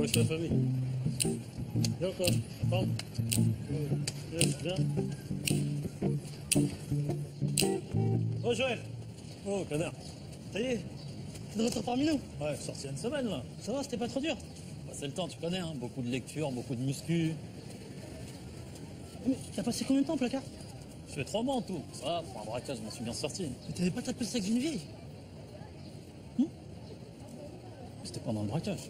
Wesh la famille. Bien quoi? Pardon. Yes, bien. Oh Joël. Oh connard. Ça y est, t'es de retour parmi nous? Ouais, sorti une semaine là. Ça va, c'était pas trop dur? Bah, c'est le temps, tu connais, hein. Beaucoup de lectures, beaucoup de muscu. Mais t'as passé combien de temps en placard? Je fais 3 mois en tout. Ça va, pour un braquage, je m'en suis bien sorti. Mais t'avais pas tapé le sac d'une vieille? C'était pendant le braquage. De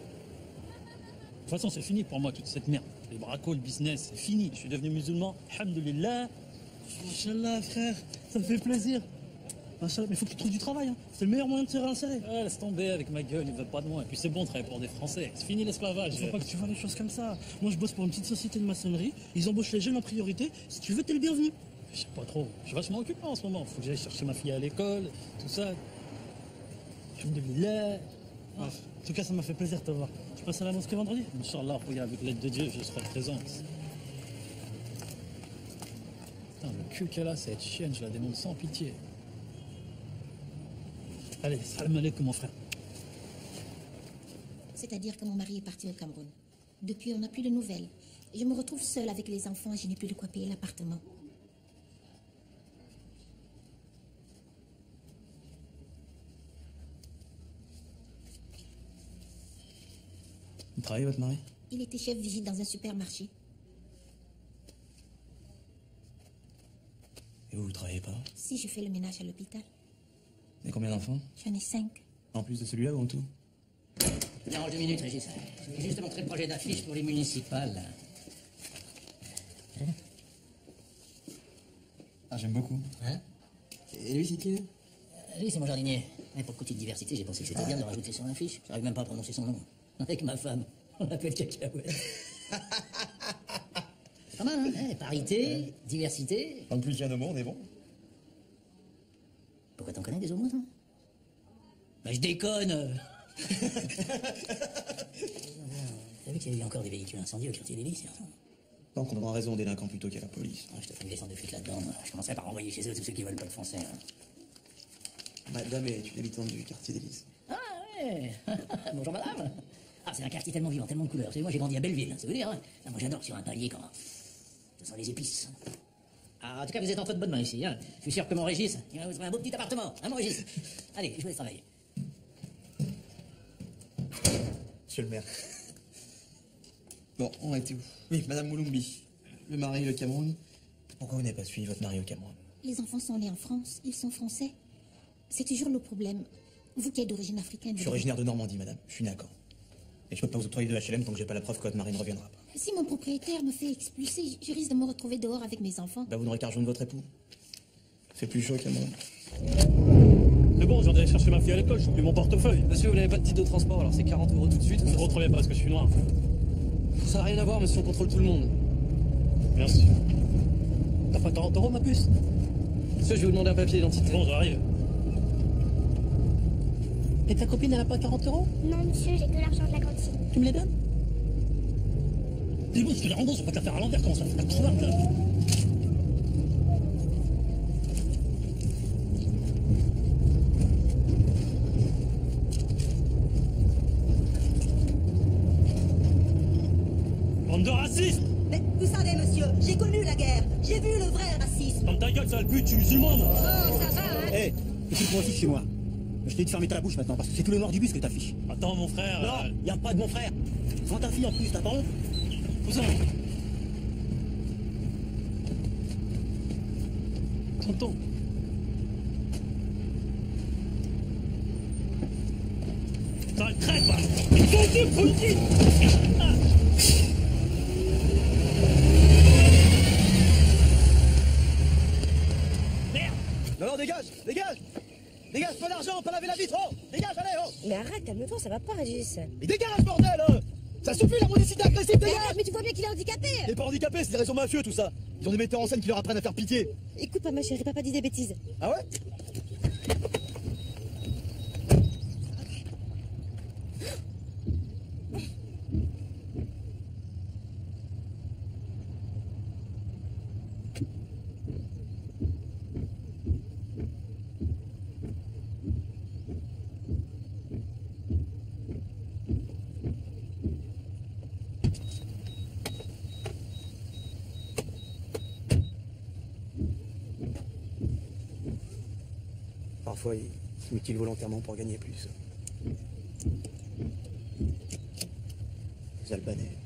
toute façon, c'est fini pour moi, toute cette merde. Les bracos, le business, c'est fini. Je suis devenu musulman. Alhamdulillah. Inch'Allah, frère, ça me fait plaisir. Inch'Allah, mais faut que tu trouves du travail. Hein. C'est le meilleur moyen de se réinsérer. Ouais, laisse tomber avec ma gueule, il veut pas de moi. Et puis c'est bon de travailler pour des Français. C'est fini l'esclavage. Faut pas que tu vois les choses comme ça. Moi, je bosse pour une petite société de maçonnerie. Ils embauchent les jeunes en priorité. Si tu veux, t'es le bienvenu. Je sais pas trop. Je suis vachement occupé en ce moment. Faut que j'aille chercher ma fille à l'école, tout ça. Alhamdulillah. En tout cas, ça m'a fait plaisir de te voir. Tu passes à la mosquée vendredi? Inch'Allah, regarde, avec l'aide de Dieu, je serai présent. Putain, le cul qu'elle a, cette chienne, je la démonte sans pitié. Allez, salam alaikum, mon frère. C'est-à-dire que mon mari est parti au Cameroun. Depuis, on n'a plus de nouvelles. Je me retrouve seule avec les enfants et je n'ai plus de quoi payer l'appartement. Vous travaillez, votre mari? Il était chef vigile dans un supermarché. Et vous travaillez pas? Si, je fais le ménage à l'hôpital. Vous avez combien d'enfants? J'en ai 5. En plus de celui-là ou en tout? Non, 2 minutes, Régis. J'ai juste montré le projet d'affiche pour les municipales. Ah, j'aime beaucoup. Hein? Et lui, c'est qui? Lui, c'est mon jardinier. Mais pour côté de diversité, j'ai pensé que c'était bien de le rajouter sur l'affiche. J'arrive même pas à prononcer son nom. Avec ma femme, on l'appelle Cacahuète. Pas mal, hein? Parité, diversité. En plus, il y a un homo, on est bon. Pourquoi t'en connais des homos, toi? Bah, je déconne. T'as vu qu'il y a eu encore des véhicules incendiés au quartier des Lys? Donc, on donnera raison aux délinquants plutôt qu'à la police. Je te fais une descente de flic là-dedans. Je commencerai par envoyer chez eux tous ceux qui veulent pas de français. Madame est une habitante du quartier des Lys. Ah ouais. Bonjour madame. Ah, c'est un quartier tellement vivant, tellement de couleurs. Vous savez, moi j'ai grandi à Belleville, ça veut dire, hein. Ah, moi j'adore sur un palier quand ça sent les épices. Ah, en tout cas, vous êtes entre de bonnes mains ici, hein. Je suis sûr que mon Régis, il va vous trouver un beau petit appartement, hein mon Régis. Allez, je vous laisse travailler. Monsieur le maire. Bon, on a été où? Oui, Madame Moulumbi. Le mari, le Cameroun. Pourquoi vous n'avez pas suivi votre mari au Cameroun? Les enfants sont nés en France, ils sont français. C'est toujours le problème. Vous qui êtes d'origine africaine... Je suis originaire de Normandie, madame. Je suis né à Caen. Et je peux pas vous octroyer de HLM tant que j'ai pas la preuve que votre mari ne reviendra pas. Si mon propriétaire me fait expulser, je risque de me retrouver dehors avec mes enfants. Bah, vous n'aurez qu'à rejoindre votre époux. Fait plus chaud au Cameroun. C'est bon, j'ai d'aller chercher ma fille à l'école, j'oublie mon portefeuille. Monsieur, vous n'avez pas de titre de transport, alors c'est 40 € tout de suite. Je retrouvais pas parce que je suis noir. Ça n'a rien à voir, monsieur, on contrôle tout le monde. Merci. T'as pas 40 € ma puce? Monsieur, je vais vous demander un papier d'identité. Bon, j'arrive. Et ta copine, elle a pas 40 €? Non, monsieur, j'ai que l'argent de la cantine. Tu me les donnes? Dis-moi, je te les remboursé, on va te la faire à l'envers, comment ça fait? T'as trop là. Bande de racistes! Mais vous savez, monsieur, j'ai connu la guerre. J'ai vu le vrai racisme. Dans ta gueule, sale pute, tu es musulman, moi! Oh, ça va, hein? Hé, écoute-moi aussi chez moi. Je t'ai dit de fermer ta bouche maintenant, parce que c'est tous les noirs du bus que t'affiches. Attends, mon frère... Non, y a pas de mon frère. Sans ta fille en plus, t'as pas honte? Cousin! Tonton! Sale traite, va! Faut le dire! Ah. Merde! Non, dégage, dégage! Dégage, pas d'argent, pas laver la vitre, oh! Dégage, allez, oh! Mais arrête, calme-toi, ça va pas, Régis. Mais dégage, bordel! Ça suffit, la mendicité agressive, Mais dégage! arrête, mais tu vois bien qu'il est handicapé! Il est pas handicapé, c'est des raisons mafieux, tout ça! Ils ont des metteurs en scène qui leur apprennent à faire pitié! Écoute pas, ma chérie, papa dit des bêtises. Ah ouais? Parfois, ils mutilent volontairement pour gagner plus. Les Albanais.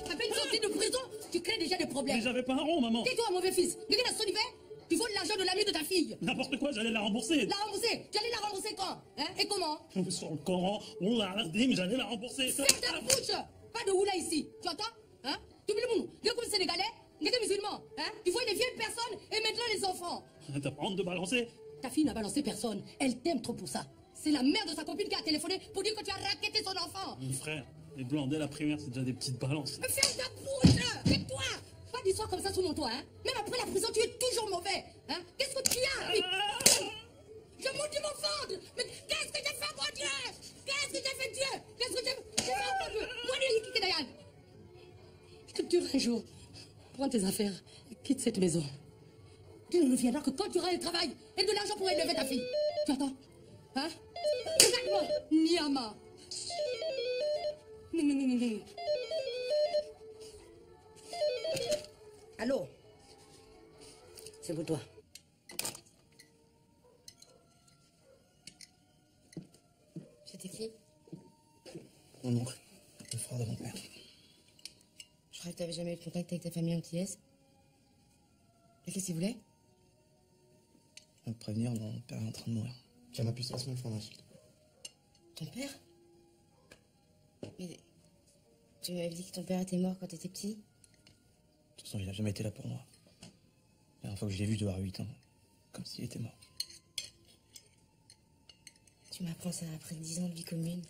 À peine sorti de prison, tu crées déjà des problèmes. Mais j'avais pas un rond, maman. Tais-toi, mauvais fils. Regarde à son hiver. Tu voles l'argent de l'ami de ta fille. N'importe quoi, j'allais la rembourser. La rembourser. Tu allais la rembourser quand? Hein? Et comment? Sur le Coran, on l'a mais j'allais la rembourser. Ferme ta bouche. Pas de oula ici. Tu entends? Hein? Tu oublies le monde. Regarde comme Sénégalais. Regarde musulman. Hein? Tu vois les vieilles personnes et maintenant les enfants. T'as pas honte de balancer? Ta fille n'a balancé personne. Elle t'aime trop pour ça. C'est la mère de sa copine qui a téléphoné pour dire que tu as raquetté son enfant. Mon frère, les blancs dès la primaire, c'est déjà des petites balances. Ferme ta bouche. Tais-toi. Pas d'histoire comme ça sous mon toit, hein? Même après la prison, tu es toujours mauvais, hein? Qu'est-ce que tu as? Je monte du mon ventre! Mais qu'est-ce que j'ai fait, mon Dieu? Qu'est-ce que j'ai fait, Dieu? Qu'est-ce que j'ai fait, mon Dieu? Moi, Lili Dayan. Je te tuerai un jour. Prends tes affaires et quitte cette maison. Tu ne reviendras que quand tu auras un travail et de l'argent pour élever ta fille. Tu entends? Hein? Regarde-moi, Niama. Allô? C'est pour toi. C'était qui? Mon oncle, le frère de mon père. Je croyais que t'avais jamais eu de contact avec ta famille antillaise. Et qu'est-ce qu'il voulait? Me prévenir, mon père est en train de mourir. Tiens ma puce, laisse-moi le fromage, s'il te plaît. Ton père? Mais tu m'avais dit que ton père était mort quand t'étais petit? De toute façon, il a jamais été là pour moi. La dernière fois que je l'ai vu, je devais avoir 8 ans. Comme s'il était mort. Tu m'apprends ça après 10 ans de vie commune.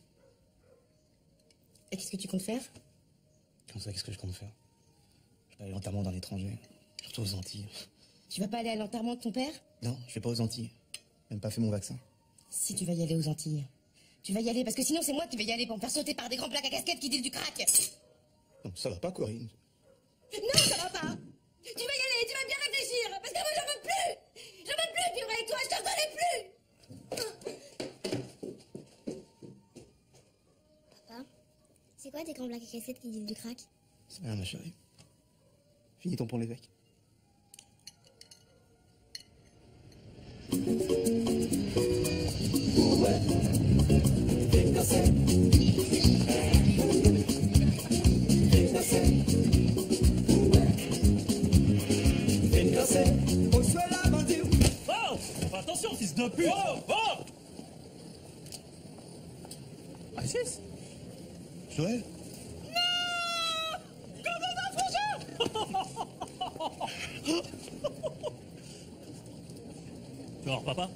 Et qu'est-ce que tu comptes faire? Comme ça, qu'est-ce que je compte faire? Je vais aller à l'enterrement dans l'étranger. Surtout aux Antilles. Tu vas pas aller à l'enterrement de ton père? Non, je vais pas aux Antilles. J'ai même pas fait mon vaccin. Si tu vas y aller aux Antilles. Tu vas y aller parce que sinon c'est moi qui vais y aller pour me faire sauter par des grands plaques à casquette qui disent du crack. Non, ça va pas, Corinne. Non, ça va pas. Tu vas y aller, tu vas bien réfléchir. Parce que moi j'en veux plus. J'en veux plus de vivre avec toi, je t'en connais plus. Papa, c'est quoi tes grands plaques à casquette qui disent du crack? C'est rien, ma chérie. Finis ton pont l'évêque. Oh! Attention, fils de pute! Oh! Oh! Isis? Joël? Tu vas voir papa?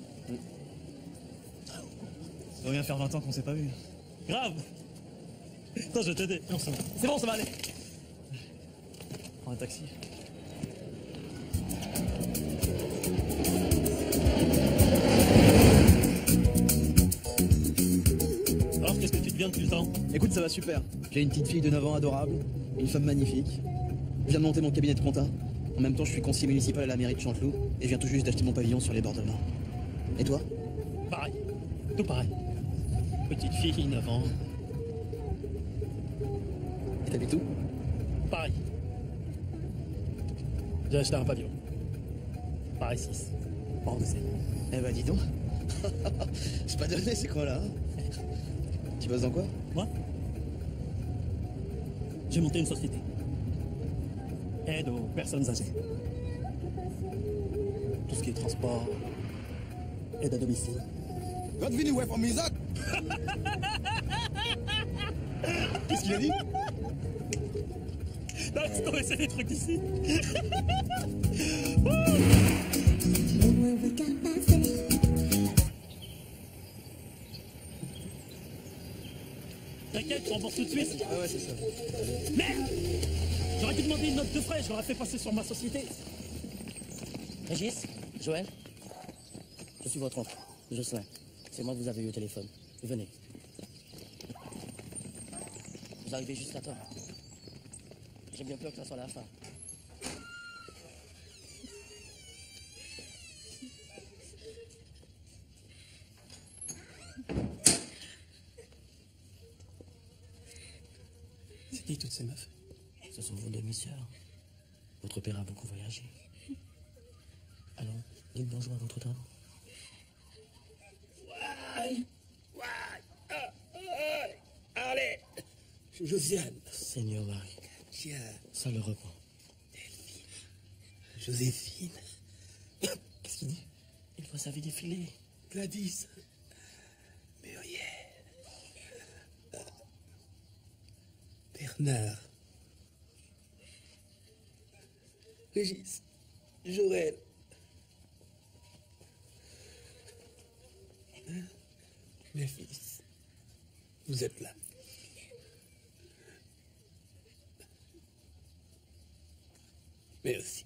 Ça va bien faire 20 ans qu'on s'est pas vu. Grave! Attends, je vais t'aider. Non, c'est bon. C'est bon, ça va aller. Prends un taxi. Alors, qu'est-ce que tu deviens depuis le temps? Écoute, ça va super. J'ai une petite fille de 9 ans adorable, une femme magnifique. Je viens de monter mon cabinet de compta. En même temps, je suis conseiller municipal à la mairie de Chanteloup et je viens tout juste d'acheter mon pavillon sur les bords de Marne. Et toi? Pareil. Tout pareil. Petite fille, 9 ans. Et t'habites où? Pareil. J'ai acheté un pavillon. Pareil 6. Port de Seine. Eh ben, dis donc. C'est pas donné, c'est quoi là hein? Tu bosses dans quoi? Moi? J'ai monté une société. Aide aux personnes âgées. Tout ce qui est transport, aide à domicile. Votre vie, ouais, from Isaac. Qu'est-ce qu'il a dit? Non, laisse tomber, c'est des trucs d'ici. T'inquiète, je rembourse tout de suite. Ah ouais, c'est ça. Merde! J'aurais dû demander une note de frais, je l'aurais fait passer sur ma société. Régis, Joël, je suis votre oncle, Jocelyn. C'est moi que vous avez eu au téléphone. Venez. Vous arrivez juste à temps. J'ai bien peur que ça soit la fin. Ce sont vos demi-sœurs. Votre père a beaucoup voyagé. Allons, dites bonjour à votre dame. Allez, Josiane. Seigneur Marie. Tiens. Ça le reprend. Joséphine. Qu'est-ce qu'il dit? Il voit sa vie défiler. Gladys. Muriel. Bernard. Régis. Joël. Mes fils, vous êtes là. Merci.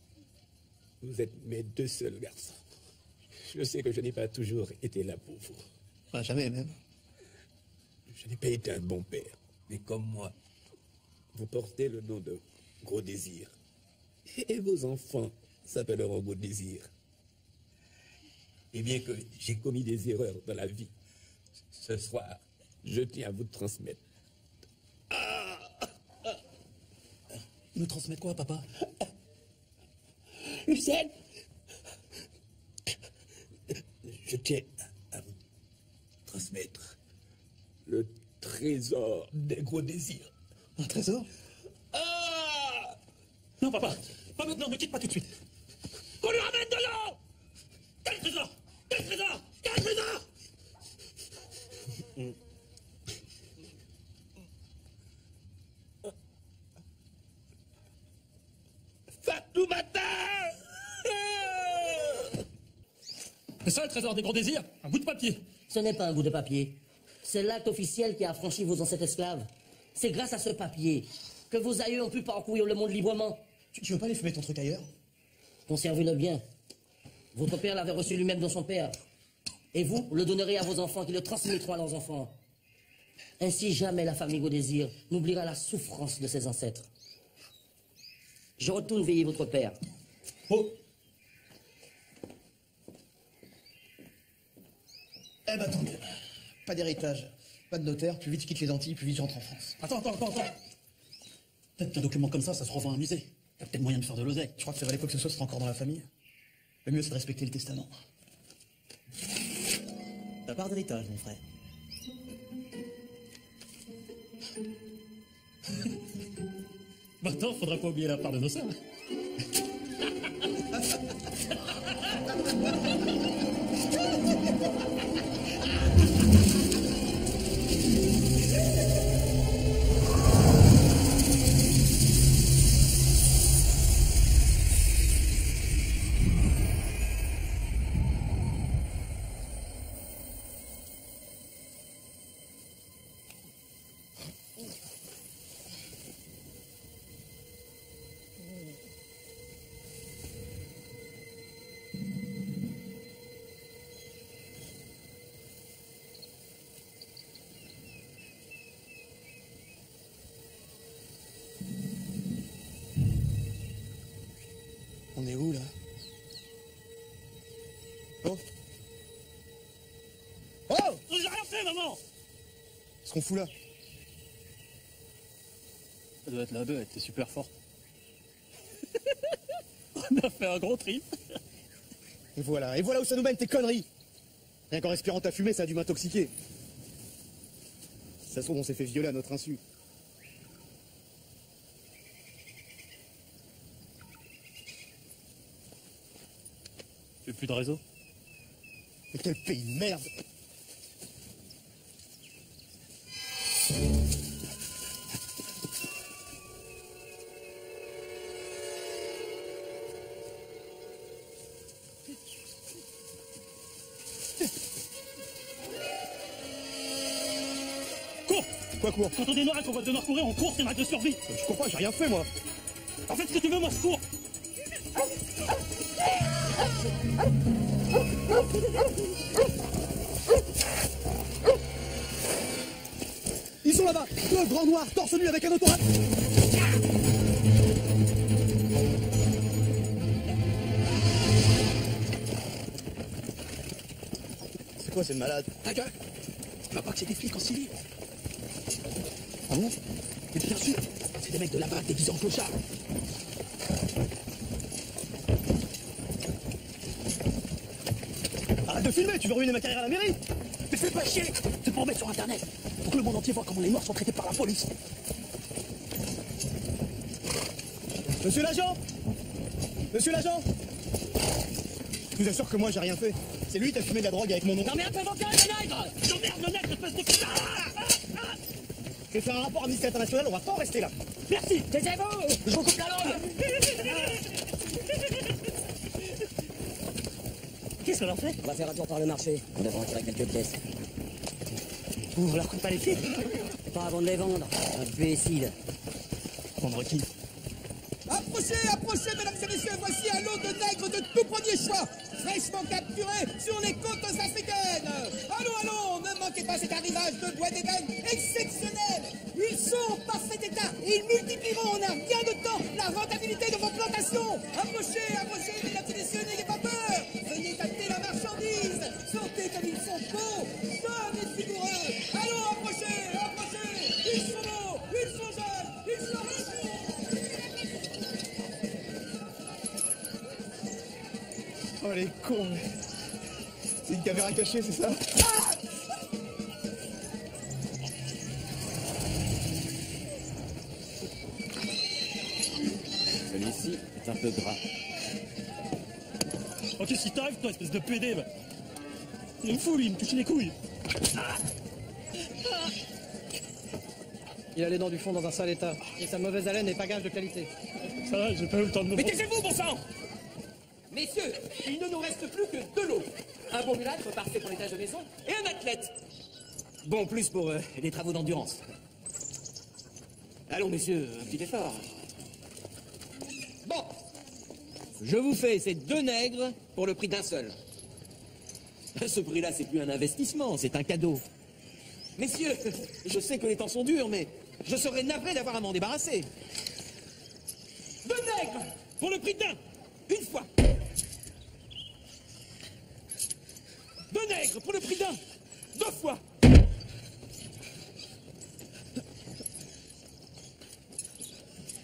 Vous êtes mes deux seuls garçons. Je sais que je n'ai pas toujours été là pour vous. Pas jamais même. Je n'ai pas été un bon père. Mais comme moi, vous portez le nom de Gros Désir. Et vos enfants s'appelleront Gros Désir. Et bien que j'ai commis des erreurs dans la vie, ce soir, je tiens à vous transmettre. Me transmettre quoi, papa? Hussein, je tiens à vous transmettre le trésor des Gros Désirs. Un trésor? Non, papa, pas maintenant, ne quitte pas tout de suite. Qu'on lui ramène de l'eau! Quel trésor? Quel trésor? Quel trésor? Fatoumata! C'est ça le trésor des Gros Désirs? Un bout de papier. Ce n'est pas un bout de papier. C'est l'acte officiel qui a affranchi vos ancêtres esclaves. C'est grâce à ce papier que vos aïeux ont pu parcourir le monde librement. Tu veux pas aller fumer ton truc ailleurs? Conservez-le bien. Votre père l'avait reçu lui-même dans son père. Et vous le donnerez à vos enfants qui le transmettront à leurs enfants. Ainsi jamais la famille Gaudésir n'oubliera la souffrance de ses ancêtres. Je retourne veiller votre père. Oh! Eh ben tant mieux. Pas d'héritage, pas de notaire, plus vite je quitte les Antilles, plus vite je rentre en France. Attends. Peut-être qu'un document comme ça se revend à un musée. Il y a peut-être moyen de faire de l'oseille. Tu crois que ça valait quoi que ce soit, c'est encore dans la famille? Le mieux c'est de respecter le testament. Ta part d'héritage, mon frère. Maintenant, faudra pas oublier la part de nos sœurs. On est où, là? Oh! Oh! J'ai rien fait, maman! Qu'est-ce qu'on fout là? Ça doit être la bête, t'es super fort. On a fait un gros trip. Et voilà où ça nous mène, tes conneries! Rien qu'en respirant ta fumée, ça a dû m'intoxiquer. Ça se trouve, on s'est fait violer à notre insu. Tu veux plus de réseau? Mais quel pays de merde! Cours! Quoi cours? Quand on est noir et qu'on va devoir courir, on court, c'est une règle de survie. Je comprends, j'ai rien fait, moi. En fait, ce que tu veux, moi, je cours. Ils sont là-bas, deux grands noirs, torse nu avec un autorail. C'est quoi, c'est malade? Ta gueule! Tu vois pas que c'est des flics en civil? Ah bon? Et bien sûr, des mecs de la baraque déguisés en clochard. Arrête de filmer, tu veux ruiner ma carrière à la mairie? Mais fais pas chier. C'est pour mettre sur internet. Pour que le monde entier voit comment les morts sont traités par la police. Monsieur l'agent! Monsieur l'agent! Je vous assure que moi j'ai rien fait. C'est lui qui a fumé de la drogue avec mon nom. Non mais un peu mon cœur, le nègre! J'emmerde le nègre, espèce de putain! Je vais faire un rapport à Amnesty International, on va pas en rester là. Merci, taisez-vous! Je vous coupe la langue! Qu'est-ce qu'on en fait? On va faire un tour par le marché. On devrait en tirer quelques pièces. On leur coupe pas les filles? Pas avant de les vendre. Imbécile. Vendre qui? Approchez, approchez, mesdames et messieurs, voici un lot de nègres de tout premier choix, fraîchement capturés sur les côtes africaines. Allons, allons, ne manquez pas cet arrivage de bois d'ébène exceptionnel. Ils sont en parfait état et ils multiplieront en un rien de temps la rentabilité de vos plantations. Approchez, approchez, mesdames et messieurs, n'ayez pas peur. Venez capter la marchandise. Sentez comme ils sont beaux, jeunes et vigoureux. Allons, approchez, approchez. Ils sont beaux, ils sont jeunes, ils sont riches. Oh les cons. C'est une caméra cachée, c'est ça? Celui-ci est un peu gras. Oh, qu'est-ce qui t'arrive, toi, espèce de PD? Il me fout, lui, il me touche les couilles. Il a les dents du fond dans un sale état. Et sa mauvaise haleine n'est pas gage de qualité. Ça va, j'ai pas eu le temps de me... Mais taisez-vous, bon sang! Messieurs, il ne nous reste plus que de l'eau. Un bon mulâtre parfait pour les tâches de maison et un athlète. Bon, plus pour les travaux d'endurance. Allons, messieurs, un petit effort. Bon, je vous fais ces 2 nègres pour le prix d'un seul. Ce prix-là, c'est plus un investissement, c'est un cadeau. Messieurs, je sais que les temps sont durs, mais je serais navré d'avoir à m'en débarrasser. 2 nègres pour le prix d'un, une fois. 2 nègres pour le prix d'un, 2 fois.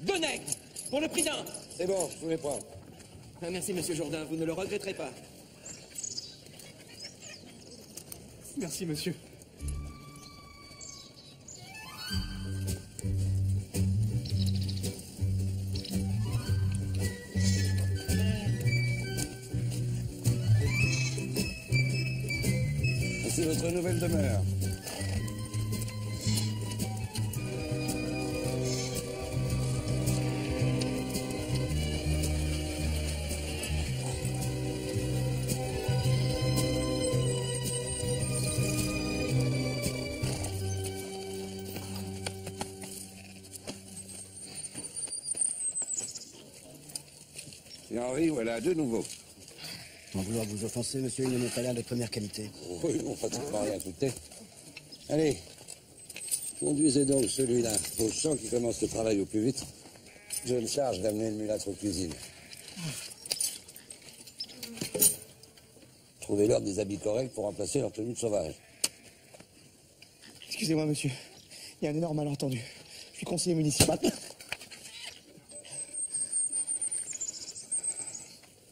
2 nègres pour le prix d'un. C'est bon, je vous les prends. Ah, merci, monsieur Jourdain, vous ne le regretterez pas. Merci, monsieur. Voici votre nouvelle demeure. Et Henri, voilà, de nouveau. Sans vouloir vous offenser, monsieur, il ne m'ont pas l'air de première qualité. Oui, on pratiquement rien douter. Allez, conduisez donc celui-là au champ qui commence le travail au plus vite. Je me charge d'amener le mulâtre aux cuisines. Trouvez-leur des habits corrects pour remplacer leur tenue de sauvage. Excusez-moi, monsieur. Il y a un énorme malentendu. Je suis conseiller municipal.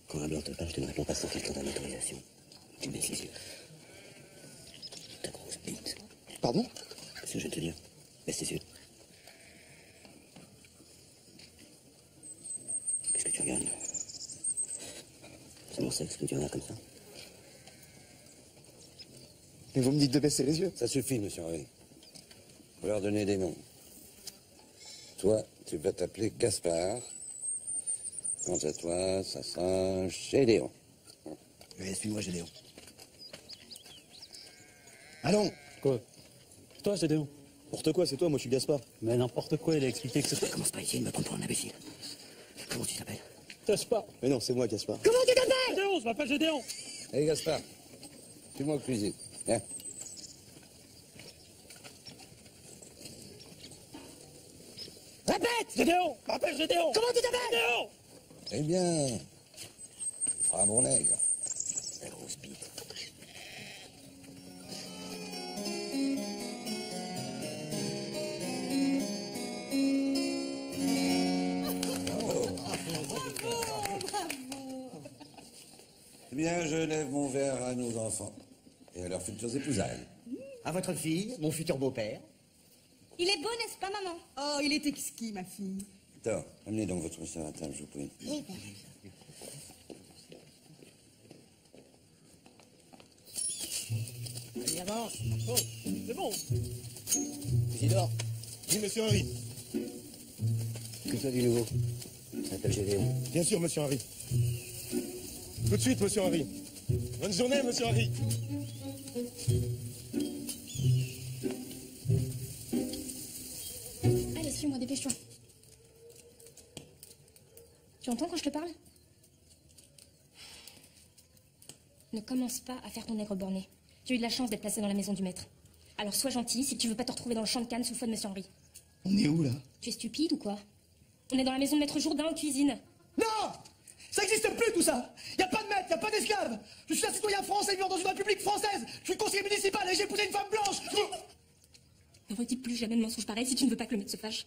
Quand un blanc te parle, tu ne réponds pas sans quelqu'un d'une autorisation. Tu baisses les yeux. Ta grosse bite. Pardon? Qu'est-ce que je viens de te dire? Baisse tes yeux. Qu'est-ce que tu regardes? C'est mon sexe que tu regardes comme ça? Mais vous me dites de baisser les yeux. Ça suffit, monsieur Henri. Faut leur donner des noms. Toi, tu vas t'appeler Gaspard. Quant à toi, ça sera Gédéon. Oui, suis-moi, Gédéon. Allons! Quoi? Toi, Gédéon? N'importe quoi, c'est toi, moi je suis Gaspard. Mais n'importe quoi, il a expliqué que c'était... Commence pas ici, il me prend pour un imbécile. Comment tu t'appelles? Gaspard. Mais non, c'est moi, Gaspard. Comment tu t'appelles? Gédéon, je m'appelle Gédéon. Allez, Gaspard, suis-moi aux cuisines. Viens. Répète! Gédéon! Je m'appelle Gédéon. Comment tu t'appelles? Gédéon! Eh bien, tu feras un bon nègre. La grosse bite. Bien, je lève mon verre à nos enfants et à leurs futures épousailles. À votre fille, mon futur beau-père. Il est beau, n'est-ce pas, maman? Oh, il est exquis, ma fille. Victor, amenez donc votre soeur à table, je vous prie. Oui, père. Allez, avance. Oh, c'est bon. Isidore, Oui, monsieur Henri. Que toi du nouveau? Ça s'appelle Gédéon. Bien sûr, monsieur Henri. Tout de suite, monsieur Henri. Bonne journée, monsieur Henri. Allez, suis-moi, dépêche-toi. Tu entends quand je te parle? Ne commence pas à faire ton nègre borné. Tu as eu de la chance d'être placé dans la maison du maître. Alors sois gentil si tu veux pas te retrouver dans le champ de canne sous le feu de monsieur Henri. On est où, là? Tu es stupide ou quoi? On est dans la maison de maître Jourdain en cuisine. Non! Ça n'existe plus, tout ça! Y a pas de maître, y a pas d'esclave! Je suis un citoyen français vivant dans une république française! Je suis conseiller municipal et j'ai épousé une femme blanche! Ne redis plus jamais de mensonge pareil si tu ne veux pas que le maître se fâche.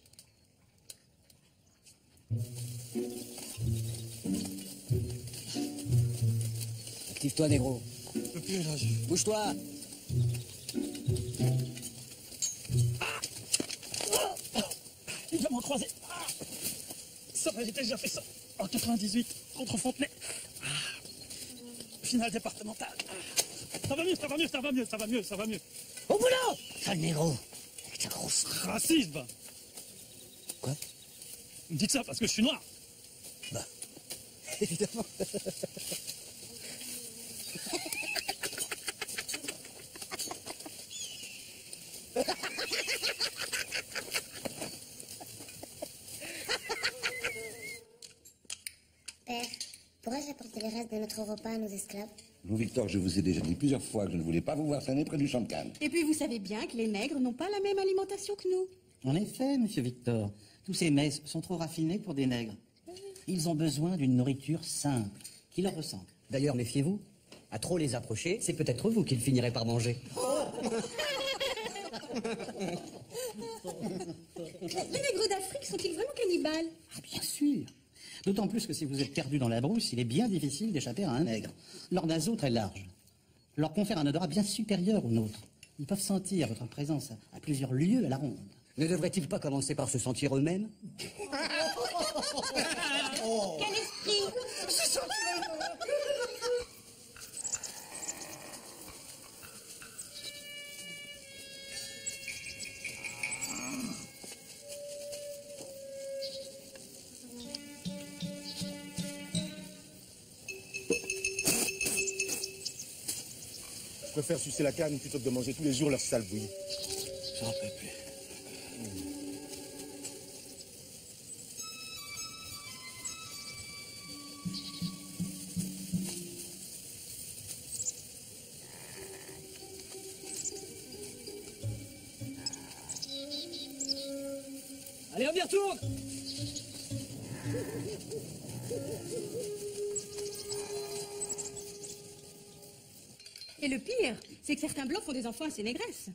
Active-toi, négro. Je peux plus, là. Bouge-toi. Il va m'en croiser. Ça, j'ai déjà fait ça en 98 contre Fontenay. Finale départementale. Ça va mieux, ça va mieux, ça va mieux, ça va mieux, ça va mieux. Au boulot! Sale négro. Avec ta grosse... Racisme. Quoi? Vous me dites ça parce que je suis noir. Bah, évidemment. Père, pourrais-je apporter les restes de notre repas à nos esclaves? Non, Victor, je vous ai déjà dit plusieurs fois que je ne voulais pas vous voir traîner près du champ de canne. Et puis vous savez bien que les nègres n'ont pas la même alimentation que nous. En effet, monsieur Victor, tous ces mets sont trop raffinés pour des nègres. Ils ont besoin d'une nourriture simple, qui leur ressemble. D'ailleurs, méfiez-vous. À trop les approcher, c'est peut-être vous qu'ils finiraient par manger. Les nègres d'Afrique sont-ils vraiment cannibales? Ah, bien sûr. D'autant plus que si vous êtes perdu dans la brousse, il est bien difficile d'échapper à un nègre. Leurs naseaux très larges leur confèrent un odorat bien supérieur au nôtre. Ils peuvent sentir votre présence à plusieurs lieues à la ronde. Ne devraient-ils pas commencer par se sentir eux-mêmes? Quel esprit! Je préfère sucer la canne plutôt que de manger tous les jours leur sale bouillie. J'en peux plus. Allez, on y retourne! Et le pire, c'est que certains blancs font des enfants à ces négresses.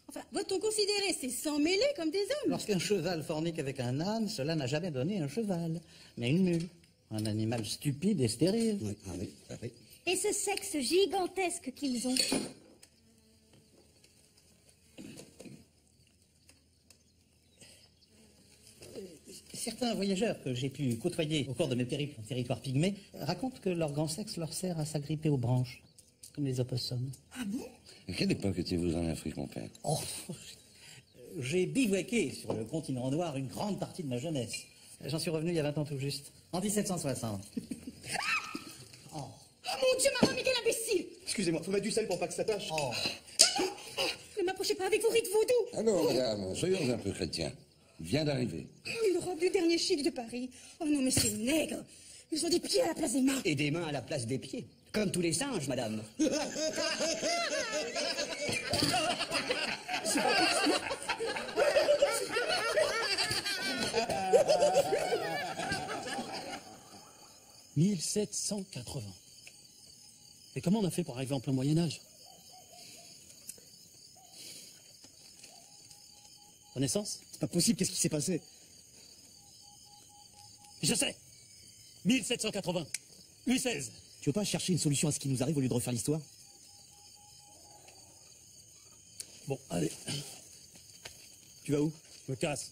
Enfin, va-t-on considérer ces sangs mêlés comme des hommes? Lorsqu'un cheval fornique avec un âne, cela n'a jamais donné un cheval, mais une mule. Un animal stupide et stérile. Oui, ah oui, ah oui. Et ce sexe gigantesque qu'ils ont. Certains voyageurs que j'ai pu côtoyer au cours de mes périples en territoire pygmée racontent que leur grand sexe leur sert à s'agripper aux branches, comme les opossums. Ah bon? À quelle époque étiez-vous en Afrique, mon père? Oh, j'ai bivouaqué sur le continent noir une grande partie de ma jeunesse. J'en suis revenu il y a 20 ans tout juste, en 1760. Oh mon Dieu, Marin, mais quel imbécile! Excusez-moi, faut mettre du sel pour pas que ça tâche. Oh. Ne m'approchez pas avec vos rites vaudous! Alors, madame, soyons un peu chrétiens. Vient d'arriver. Une robe du dernier chic de Paris. Oh non, mais ces nègres! Ils ont des pieds à la place des mains. Et des mains à la place des pieds. Comme tous les singes, madame. C'est pas possible. 1780. Et comment on a fait pour arriver en plein Moyen-Âge? Renaissance? C'est pas possible, qu'est-ce qui s'est passé? Je sais. 1780. Louis XVI. Tu veux pas chercher une solution à ce qui nous arrive au lieu de refaire l'histoire? Bon, allez. Tu vas où? Je me casse.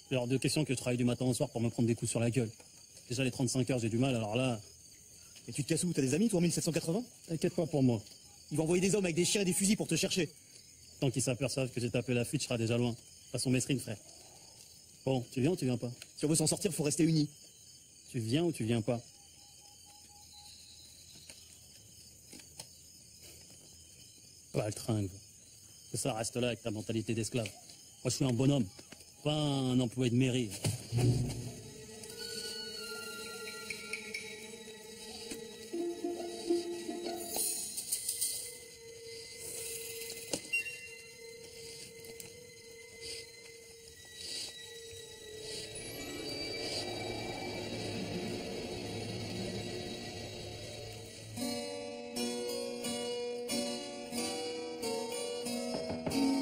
C'est hors de question que je travaille du matin au soir pour me prendre des coups sur la gueule. Déjà les 35 heures, j'ai du mal, alors là... Et tu te casses où? T'as des amis, toi, en 1780? T'inquiète pas pour moi. Ils vont envoyer des hommes avec des chiens et des fusils pour te chercher. Tant qu'ils s'aperçoivent que j'ai tapé la fuite, je serai déjà loin. De toute façon, Mesrine, frère. Bon, tu viens ou tu viens pas? Si on veut s'en sortir, faut rester unis. Tu viens ou tu viens pas? Pas le tringle. Que ça reste là avec ta mentalité d'esclave. Moi, je suis un bonhomme, pas un employé de mairie.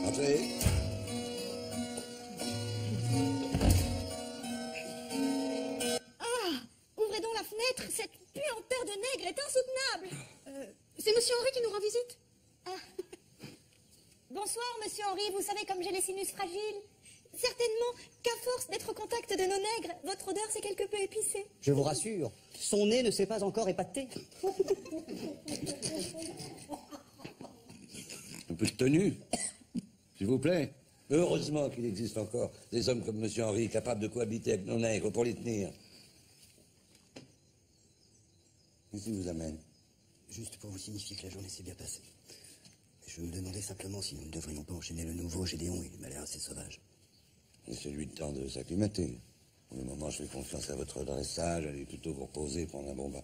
Entrez. Ah! Ouvrez donc la fenêtre, cette puanteur de nègre est insoutenable. C'est Monsieur Henri qui nous rend visite. Ah. Bonsoir, Monsieur Henri, vous savez comme j'ai les sinus fragiles. Certainement qu'à force d'être au contact de nos nègres, votre odeur s'est quelque peu épicée. Je vous rassure, son nez ne s'est pas encore épaté. Un peu de tenue, s'il vous plaît. Heureusement qu'il existe encore des hommes comme Monsieur Henri capables de cohabiter avec nos nègres pour les tenir. Qu'est-ce qui vous amène? Juste pour vous signifier que la journée s'est bien passée. Je me demandais simplement si nous ne devrions pas enchaîner le nouveau Gédéon. Il m'a l'air assez sauvage. Et c'est lui le temps de s'acclimater. Pour le moment, je fais confiance à votre dressage. Allez plutôt vous reposer, prendre un bon bain.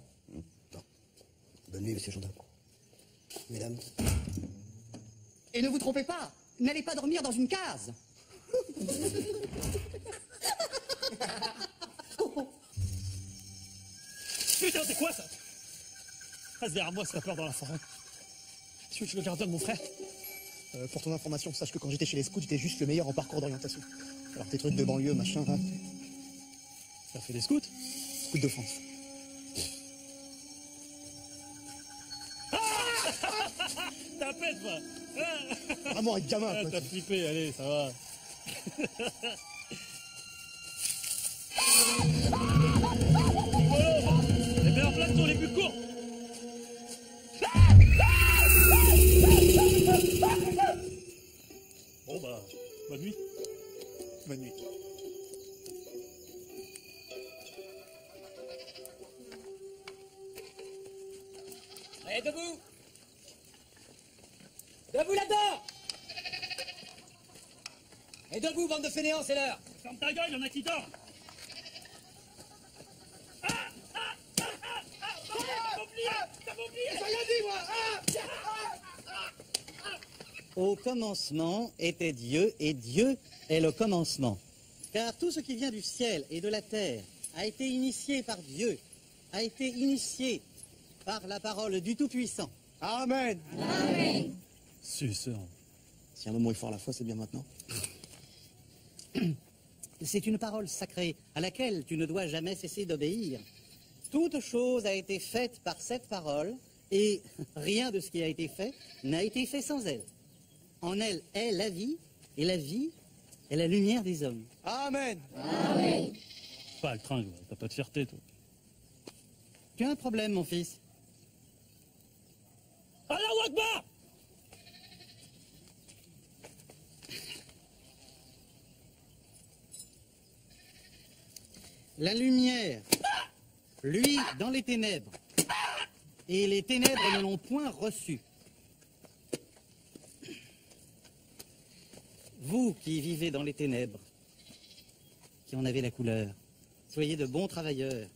Bonne nuit, monsieur gendarme. Mesdames. Et ne vous trompez pas, n'allez pas dormir dans une case. Putain, c'est quoi ça? Reste derrière moi si t'as peur dans la forêt. Tu veux que je le gardien de mon frère? Pour ton information, sache que quand j'étais chez les scouts, j'étais juste le meilleur en parcours d'orientation. Alors tes trucs de banlieue, machin, là... T'as fait des scouts? Scouts de France. T'as pète, moi. Vraiment, un gamin. Ah, t'as flippé, allez, ça va. Les meilleurs plats sont les plus courts. Bon bah, bonne nuit. Bonne nuit. Allez, debout! Debout là-dedans! Et debout, bande de fainéants, c'est l'heure! Ferme ta gueule, y'en a qui dort. J'ai rien dit, moi. Au commencement était Dieu, et Dieu est le commencement. Car tout ce qui vient du ciel et de la terre a été initié par Dieu, a été initié par la parole du Tout-Puissant. Amen. Amen. Suceur. Si un moment est fort à la fois, c'est bien maintenant. C'est une parole sacrée à laquelle tu ne dois jamais cesser d'obéir. Toute chose a été faite par cette parole, et rien de ce qui a été fait n'a été fait sans elle. En elle est la vie, et la vie est la lumière des hommes. Amen. Amen. Pas le tringle, t'as pas de fierté, toi. Tu as un problème, mon fils. Allahu Akbar! La lumière, lui, dans les ténèbres, et les ténèbres ne l'ont point reçu. Vous qui vivez dans les ténèbres, qui en avez la couleur, soyez de bons travailleurs,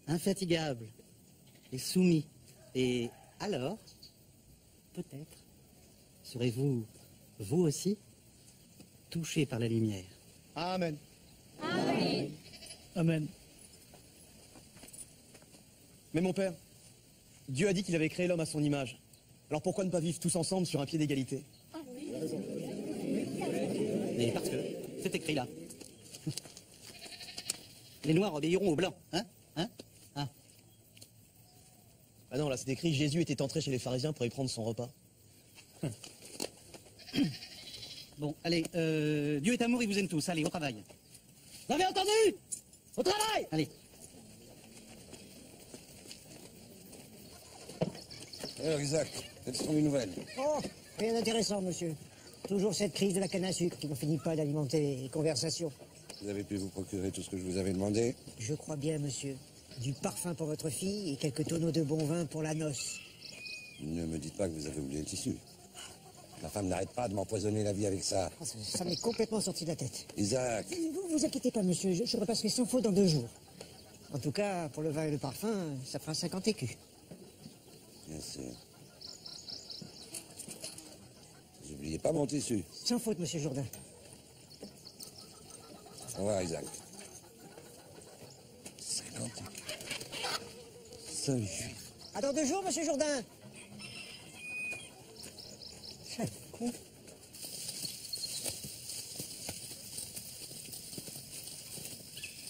infatigables et soumis. Et alors, peut-être, serez-vous, vous aussi, touchés par la lumière. Amen. Amen. Amen. Mais mon père, Dieu a dit qu'il avait créé l'homme à son image. Alors pourquoi ne pas vivre tous ensemble sur un pied d'égalité? Mais parce que c'est écrit là. Les Noirs obéiront aux Blancs, hein? Hein? Hein? Ah non, là c'est écrit Jésus était entré chez les pharisiens pour y prendre son repas. Bon, allez, Dieu est amour, il vous aime tous. Allez, au travail. Vous avez entendu? Au travail! Allez. Alors, Isaac, quelles sont les nouvelles? Oh, rien d'intéressant, monsieur. Toujours cette crise de la canne à sucre qui ne finit pas d'alimenter les conversations. Vous avez pu vous procurer tout ce que je vous avais demandé? Je crois bien, monsieur. Du parfum pour votre fille et quelques tonneaux de bon vin pour la noce. Ne me dites pas que vous avez oublié le tissu. Ma femme n'arrête pas de m'empoisonner la vie avec ça. Oh, ça m'est complètement sorti de la tête. Isaac. Vous inquiétez pas, monsieur. Je repasserai sans faute dans 2 jours. En tout cas, pour le vin et le parfum, ça fera 50 écus. Bien sûr. N'oubliez pas mon tissu. Sans faute, monsieur Jourdain. Au revoir, Isaac. 50 écus. Seul juif. À dans 2 jours, monsieur Jourdain.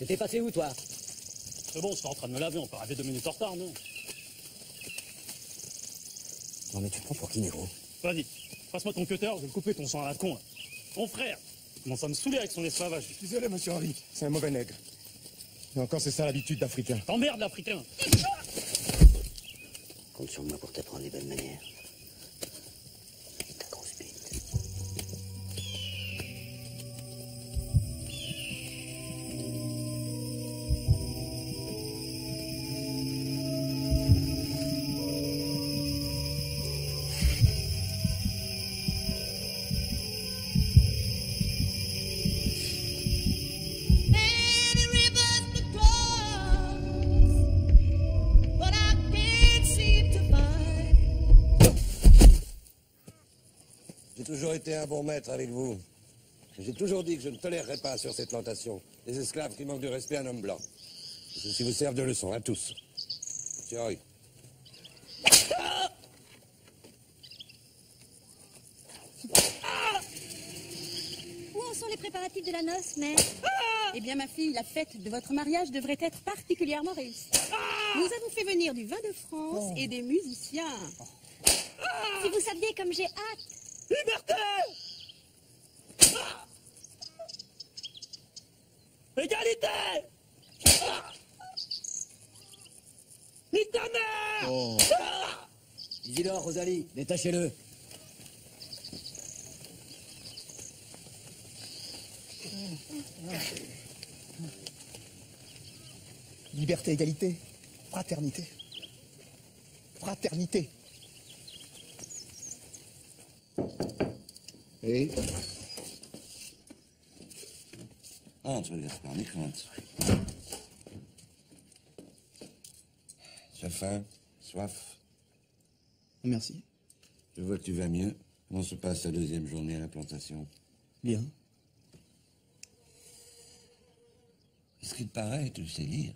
T'es passé où, toi? C'est bon, je suis en train de me laver, on peut arriver 2 minutes en retard, non? Non, mais tu prends pour qui, Négro? Vas-y, passe-moi ton cutter, je vais le couper ton sang à la con. Là. Mon frère, il commence à me saouler avec son esclavage. Désolé, monsieur Henri, c'est un mauvais nègre. Et encore, c'est ça l'habitude d'Africain. T'emmerdes, l'Africain. Compte sur moi pour t'apprendre les bonnes manières. Et ta grosse bite. J'ai toujours été un bon maître avec vous. J'ai toujours dit que je ne tolérerais pas sur cette plantation des esclaves qui manquent de respect à un homme blanc. Et ceci vous serve de leçon à tous. Monsieur Henri. Où en sont les préparatifs de la noce, mère? Eh bien, ma fille, la fête de votre mariage devrait être particulièrement réussie. Nous avons fait venir du vin de France et des musiciens. Si vous saviez comme j'ai hâte. Liberté! Égalité! Nique ta mère! Oh. Isidore, Rosalie, détachez-le. Liberté, égalité, fraternité. Fraternité. Et entre, Gaspard, n'aie crainte. Tu as faim? Soif? Merci. Je vois que tu vas mieux. Comment se passe ta 2e journée à la plantation? Bien. Est-ce qu'il te paraît, tu sais lire?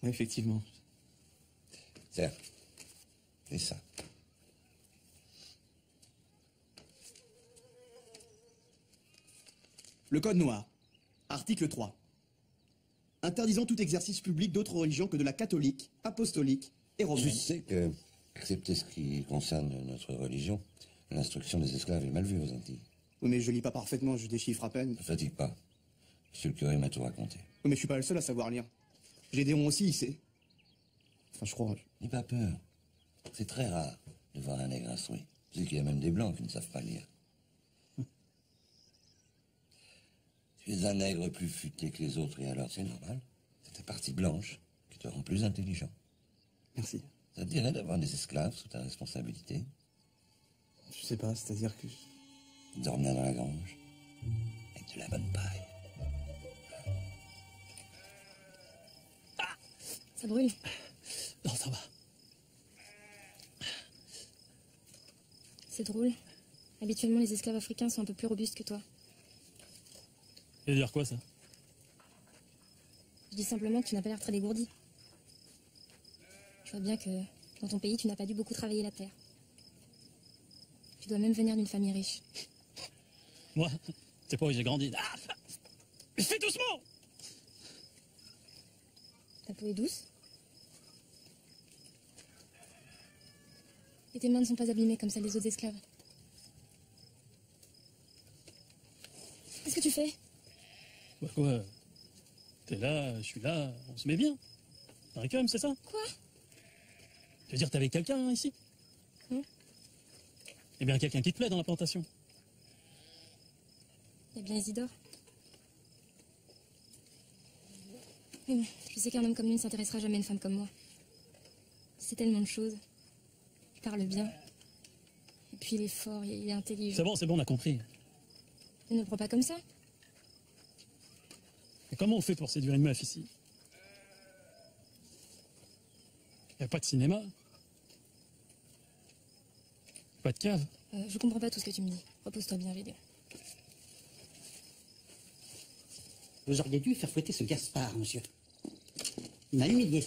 Oui, effectivement. Tiens, fais ça. Le Code noir. Article 3. Interdisant tout exercice public d'autre religion que de la catholique, apostolique et romaine. Tu sais que, excepté ce qui concerne notre religion, l'instruction des esclaves est mal vue aux Antilles. Oui, mais je lis pas parfaitement, je déchiffre à peine. Ne fatigue pas. Monsieur le curé m'a tout raconté. Oui, mais je suis pas le seul à savoir lire. Gédéon aussi, il sait. Enfin, je crois. N'aie pas peur. C'est très rare de voir un nègre instruit. Tu sais qu'il y a même des blancs qui ne savent pas lire. Tu es un nègre plus futé que les autres, et alors c'est normal. C'est ta partie blanche qui te rend plus intelligent. Merci. Ça te dirait d'avoir des esclaves sous ta responsabilité? Je sais pas, c'est-à-dire que... Dormir dans la grange, avec de la bonne paille. Ça brûle. Non, ça va. C'est drôle. Habituellement, les esclaves africains sont un peu plus robustes que toi. Ça veut dire quoi, ça? Je dis simplement que tu n'as pas l'air très dégourdi. Je vois bien que dans ton pays, tu n'as pas dû beaucoup travailler la terre. Tu dois même venir d'une famille riche. Moi, c'est pas où j'ai grandi. Ah, fais doucement! Ta peau est douce. Et tes mains ne sont pas abîmées comme celles des autres esclaves. Qu'est-ce que tu fais? Bah quoi? T'es là, je suis là, on se met bien. T'as un cum, c'est ça? Quoi? Tu veux dire, t'es avec quelqu'un hein, ici? Eh bien, quelqu'un qui te plaît dans la plantation. Il y a bien Isidore. Mais bon, je sais qu'un homme comme lui ne s'intéressera jamais à une femme comme moi. C'est tellement de choses. Il parle bien. Et puis il est fort, il est intelligent. C'est bon, on a compris. Ne le prends pas comme ça. Et comment on fait pour séduire une meuf ici? Y a pas de cinéma? Pas de cave? Je comprends pas tout ce que tu me dis. Repose-toi bien, Gédéon. Vous auriez dû faire fouetter ce Gaspard, monsieur. Il m'a humilié.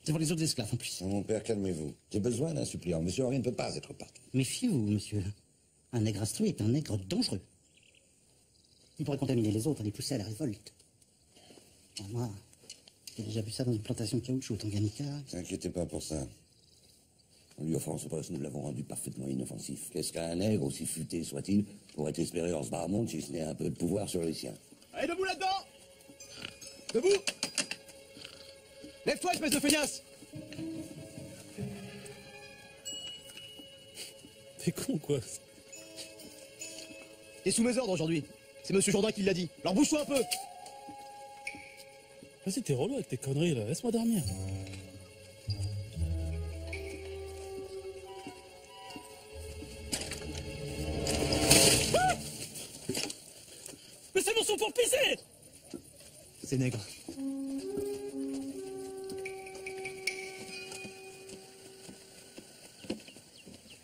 Devant les autres esclaves, en plus. Mon père, calmez-vous. J'ai besoin d'un suppléant. Monsieur Henri ne peut pas être partout. Méfiez-vous, monsieur. Un nègre instruit est un nègre dangereux. Il pourrait contaminer les autres et les pousser à la révolte. Moi, j'ai déjà vu ça dans une plantation de caoutchouc au Tanganyika. Ne vous inquiétez pas pour ça. En lui offrant ce poste, nous l'avons rendu parfaitement inoffensif. Qu'est-ce qu'un nègre, aussi futé soit-il, pourrait espérer en ce bas monde si ce n'est un peu de pouvoir sur les siens? Allez, debout là-dedans! Debout! Lève-toi, espèce de feignasse! T'es con, quoi. T'es sous mes ordres aujourd'hui. C'est Monsieur Jourdain qui l'a dit. Alors bouge-toi un peu! Vas-y, t'es relou avec tes conneries, là. Laisse-moi dormir. Ah! Mais c'est mon son pour pisser! C'est nègre.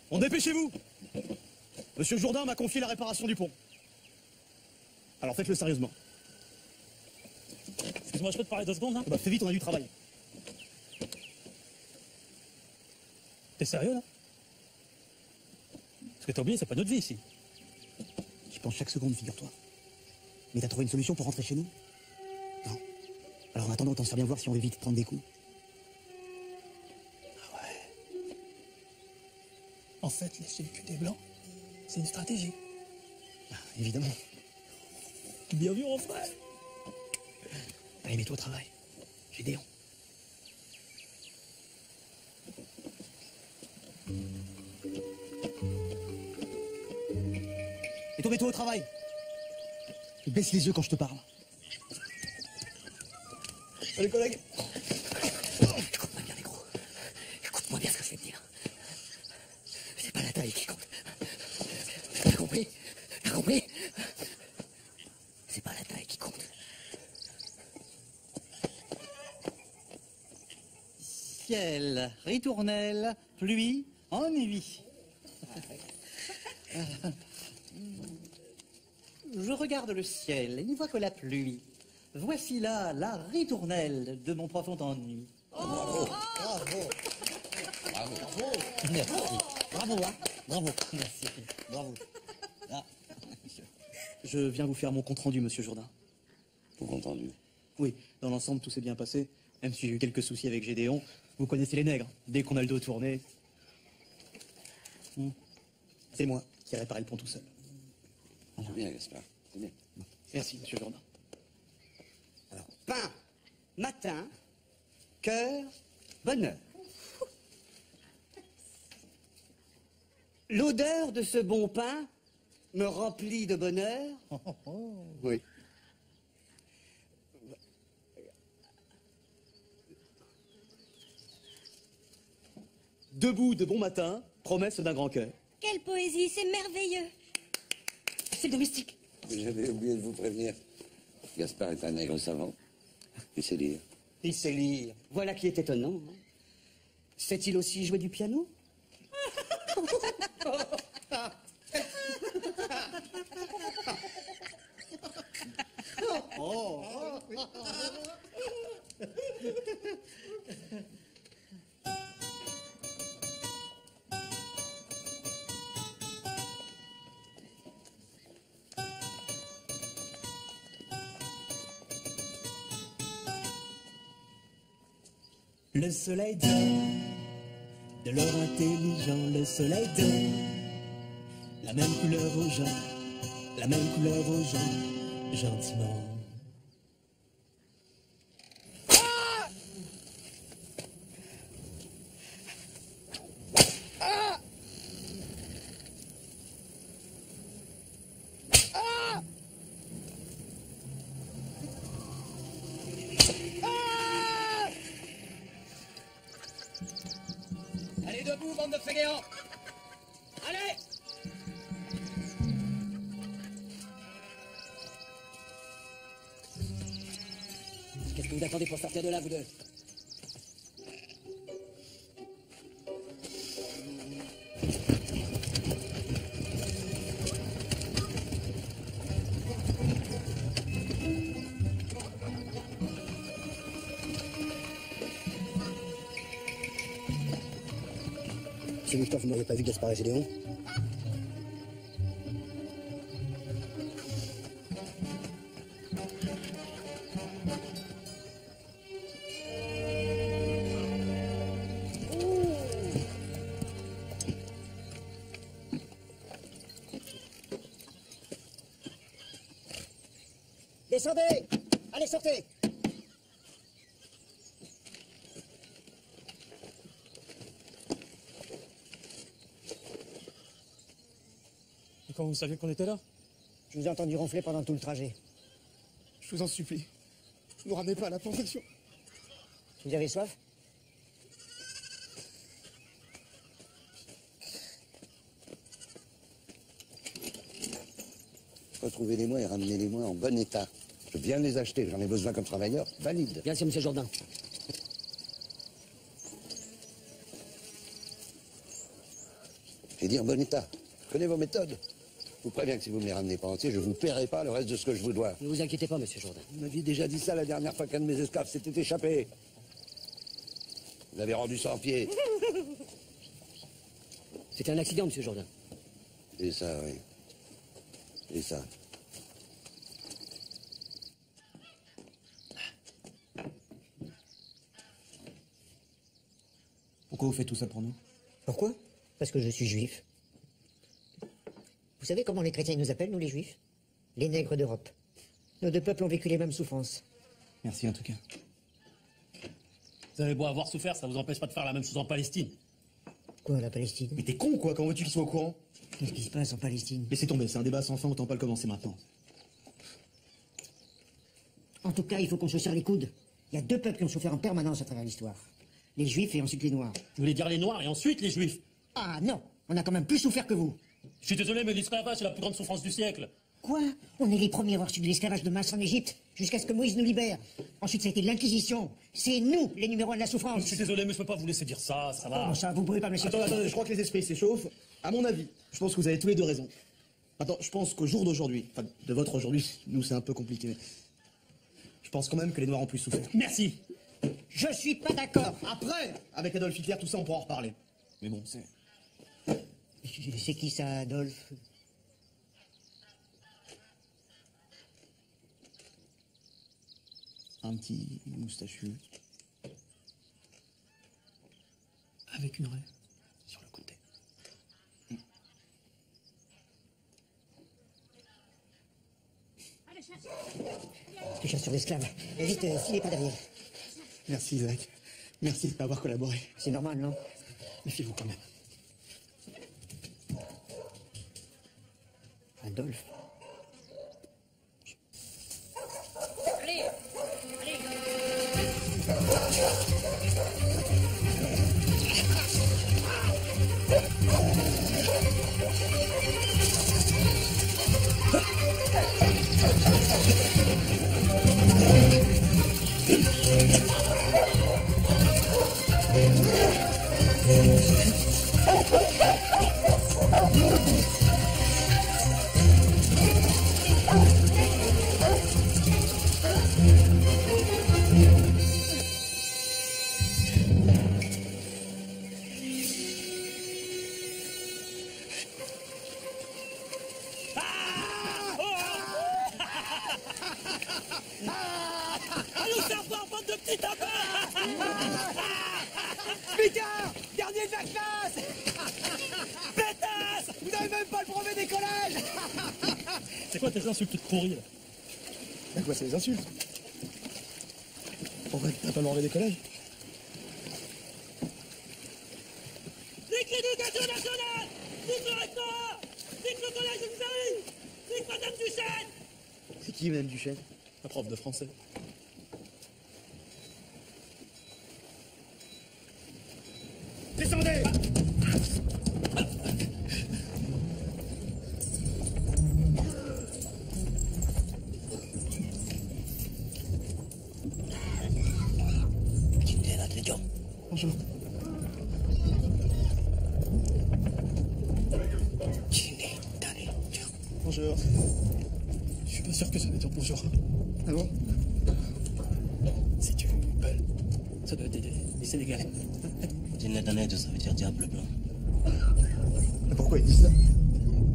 Bon, dépêchez-vous! Monsieur Jourdain m'a confié la réparation du pont. Alors faites-le sérieusement. Excuse-moi, je peux te parler 2 secondes, là? Bah fais vite, on a du travail. T'es sérieux, là? Parce que t'as oublié, c'est pas notre vie, ici. J'y pense chaque seconde, figure-toi. Mais t'as trouvé une solution pour rentrer chez nous? Non. Alors en attendant, autant se faire bien voir si on veut vite prendre des coups. Ah ouais. En fait, laisser le cul des blancs, c'est une stratégie. Ah, évidemment. Bien vu, mon frère. Allez, mets-toi au travail. Gédéon. Et toi, mets-toi au travail. Et baisse les yeux quand je te parle. Allez, collègues. Écoute-moi bien, négro. Écoute-moi bien ce que je vais te dire. C'est pas la taille qui compte. T'as compris? T'as compris? C'est pas la taille qui compte. Ciel, ritournelle, pluie, ennui. Je regarde le ciel et n'y vois que la pluie. Voici là la ritournelle de mon profond ennui. Bravo. Bravo. Bravo. Bravo. Merci. Bravo, hein. Bravo. Merci. Bravo. Ah. Je viens vous faire mon compte-rendu, Monsieur Jourdain. Mon compte-rendu? Oui, dans l'ensemble, tout s'est bien passé. Même si j'ai eu quelques soucis avec Gédéon. Vous connaissez les nègres. Dès qu'on a le dos tourné... C'est moi qui ai réparé le pont tout seul. C'est bien, Gaspard. C'est bien. Merci, Monsieur Jourdain. Alors, pain, matin, cœur, bonheur. L'odeur de ce bon pain me remplit de bonheur. Oui. Debout de bon matin, promesse d'un grand cœur. Quelle poésie, c'est merveilleux. C'est le domestique. J'avais oublié de vous prévenir. Gaspard est un nègre savant. Il sait lire. Il sait lire. Voilà qui est étonnant. Hein. Sait-il aussi jouer du piano? Le soleil dort de leur intelligent, le soleil donne la même couleur aux gens, la même couleur aux gens, gentiment. Allez debout, bande de fainéants! Allez! Qu'est-ce que vous attendez pour sortir de là, vous deux? Monsieur Victor, vous n'auriez pas vu Gaspard et Gédéon? Descendez! Allez, sortez! Et quand vous saviez qu'on était là? Je vous ai entendu ronfler pendant tout le trajet. Je vous en supplie, ne nous ramenez pas à la plantation. Vous avez soif? Retrouvez-les-moi et ramenez-les-moi en bon état. Je viens de les acheter, j'en ai besoin comme travailleur, valide. Bien sûr, monsieur Jourdain. J'ai dit en bon état. Je connais vos méthodes. Je vous préviens que si vous me les ramenez pas entiers, je vous paierai pas le reste de ce que je vous dois. Ne vous inquiétez pas, monsieur Jourdain. Vous m'aviez déjà dit ça la dernière fois qu'un de mes esclaves s'était échappé. Vous avez rendu ça en pied. C'était un accident, monsieur Jourdain. Et ça, oui. Et ça. Pourquoi vous faites tout ça pour nous? Pourquoi? Parce que je suis juif. Vous savez comment les chrétiens nous appellent, nous les juifs? Les nègres d'Europe. Nos deux peuples ont vécu les mêmes souffrances. Merci en tout cas. Vous avez beau avoir souffert, ça vous empêche pas de faire la même chose en Palestine. Quoi, la Palestine? Mais t'es con quoi, comment veux-tu qu'ils soient au courant? Qu'est-ce qui se passe en Palestine? Laissez tomber, c'est un débat sans fin, autant pas le commencer maintenant. En tout cas, il faut qu'on se serre les coudes. Il y a deux peuples qui ont souffert en permanence à travers l'histoire. Les juifs et ensuite les noirs. Vous voulez dire les noirs et ensuite les juifs? Ah non, on a quand même plus souffert que vous. Je suis désolé, mais l'esclavage, c'est la plus grande souffrance du siècle. Quoi? On est les premiers à avoir subi l'esclavage de masse en Égypte, jusqu'à ce que Moïse nous libère. Ensuite, ça a été l'Inquisition. C'est nous, les numéros 1 de la souffrance. Je suis désolé, mais je peux pas vous laisser dire ça, ça va. Comment ça, vous pouvez pas me laisser... Attendez, je crois que les esprits s'échauffent. À mon avis, je pense que vous avez tous les deux raison. Attends, je pense qu'au jour d'aujourd'hui, enfin, de votre aujourd'hui, nous c'est un peu compliqué, mais je pense quand même que les Noirs ont plus souffert. Merci. Je suis pas d'accord. Après, avec Adolf Hitler, tout ça, on pourra en reparler. Mais bon, c'est... C'est qui ça, Adolphe? Un petit moustachu. Avec une raie sur le côté. Tu cherches sur l'esclave. Vite, filez pas derrière. Merci Isaac. Merci de pas avoir collaboré. C'est normal, non? Méfiez-vous quand même. Adolphe. Allez! Allez! Putain! Dernier Jacques quoi tes insultes toutes pourries, là? À quoi, c'est les insultes? En vrai, t'as pas l'enlevé des collèges? Dites l'éducation nationale! Dites le recteur! Dites le collège où vous arrivez! Dites Madame Duchesne! C'est qui, Madame Duchesne? La prof de français. Descendez! Bonjour. Bonjour. Je suis pas sûr que ça veut dire bonjour. Ah bon? Si tu belle, ça doit être des Sénégalais. Dined, ça veut dire diable blanc. Mais pourquoi ils disent ça?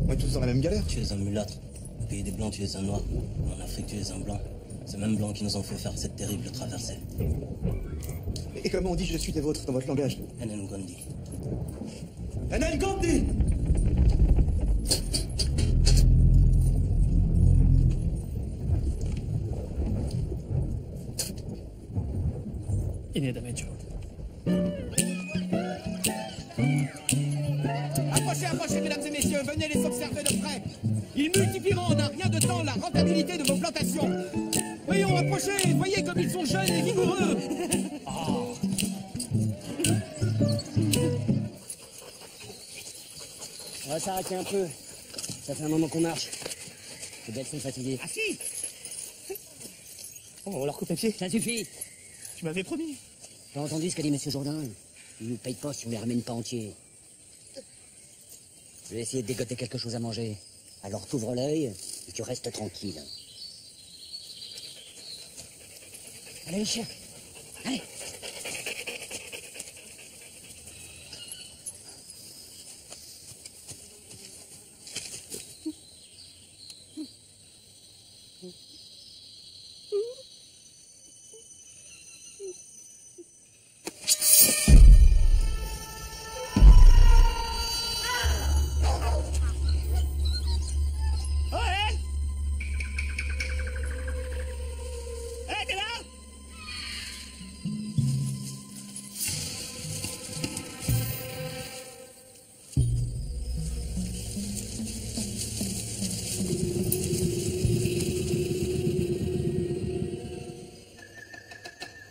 On est tous dans la même galère. Tu es un mulâtre. Au pays des blancs, tu es un noir. En Afrique, tu es un blanc. C'est même blanc qui nous ont fait faire cette terrible traversée. Et comment on dit je suis des vôtres dans votre langage? Enen Gondi. Enen Gondi! Approchez, approchez, mesdames et messieurs, venez les observer de près. Ils multiplieront en un rien de temps la rentabilité de vos plantations. Voyons, approchez, voyez comme ils sont jeunes et vigoureux. On va s'arrêter un peu. Ça fait un moment qu'on marche. Les bêtes sont fatiguées. Ah si! Oh, on leur coupe les pieds. Ça suffit. Tu m'avais promis. T'as entendu ce qu'a dit Monsieur Jourdain? Ils nous payent pas si on les ramène pas entiers. Je vais essayer de dégoter quelque chose à manger. Alors t'ouvres l'œil et tu restes tranquille. Allez, les chiens. Allez.